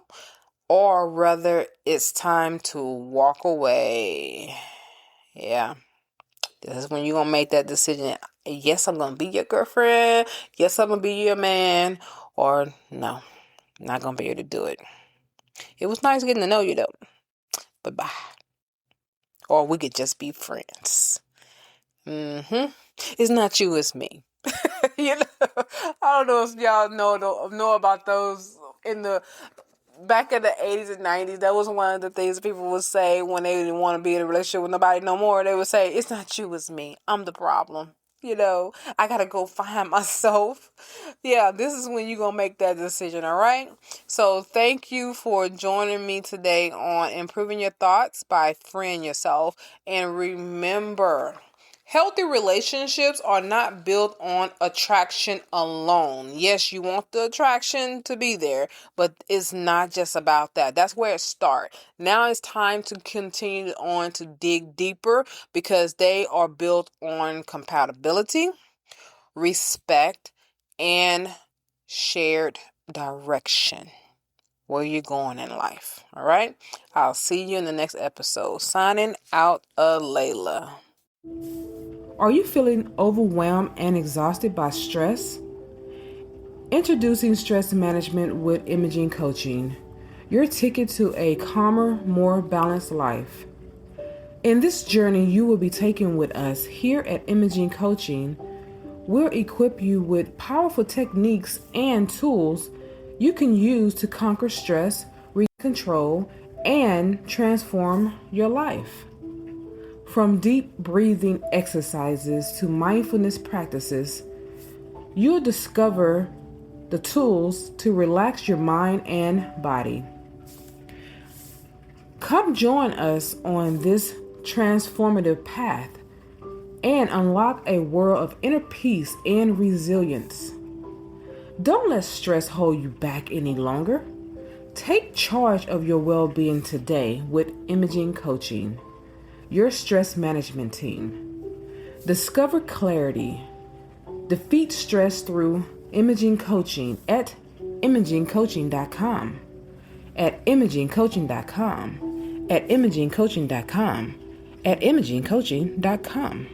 or whether it's time to walk away. Yeah. This is when you're going to make that decision. Yes, I'm going to be your girlfriend. Yes, I'm going to be your man. Or no, not going to be able to do it. It was nice getting to know you though. But bye. Or we could just be friends. It's not you, it's me. You know, I don't know if y'all know about those in the back in the 80s and 90s. That was one of the things people would say when they didn't want to be in a relationship with nobody no more. They would say, it's not you, it's me. I'm the problem. You know, I got to go find myself. Yeah, this is when you're going to make that decision, all right? So thank you for joining me today on Improving Your Thoughts by Freeing Yourself. And remember, healthy relationships are not built on attraction alone. Yes, you want the attraction to be there, but it's not just about that. That's where it starts. Now it's time to continue on to dig deeper because they are built on compatibility, respect, and shared direction. Where you're going in life. All right? I'll see you in the next episode. Signing out, Layla. Are you feeling overwhelmed and exhausted by stress? Introducing Stress Management with Imaging Coaching, your ticket to a calmer, more balanced life. In this journey you will be taking with us here at Imaging Coaching, we'll equip you with powerful techniques and tools you can use to conquer stress, regain control, and transform your life. From deep breathing exercises to mindfulness practices, you'll discover the tools to relax your mind and body. Come join us on this transformative path and unlock a world of inner peace and resilience. Don't let stress hold you back any longer. Take charge of your well-being today with Imaging Coaching, your stress management team. Discover clarity. Defeat stress through Imaging Coaching at imagingcoaching.com. At imagingcoaching.com. At imagingcoaching.com. At imagingcoaching.com.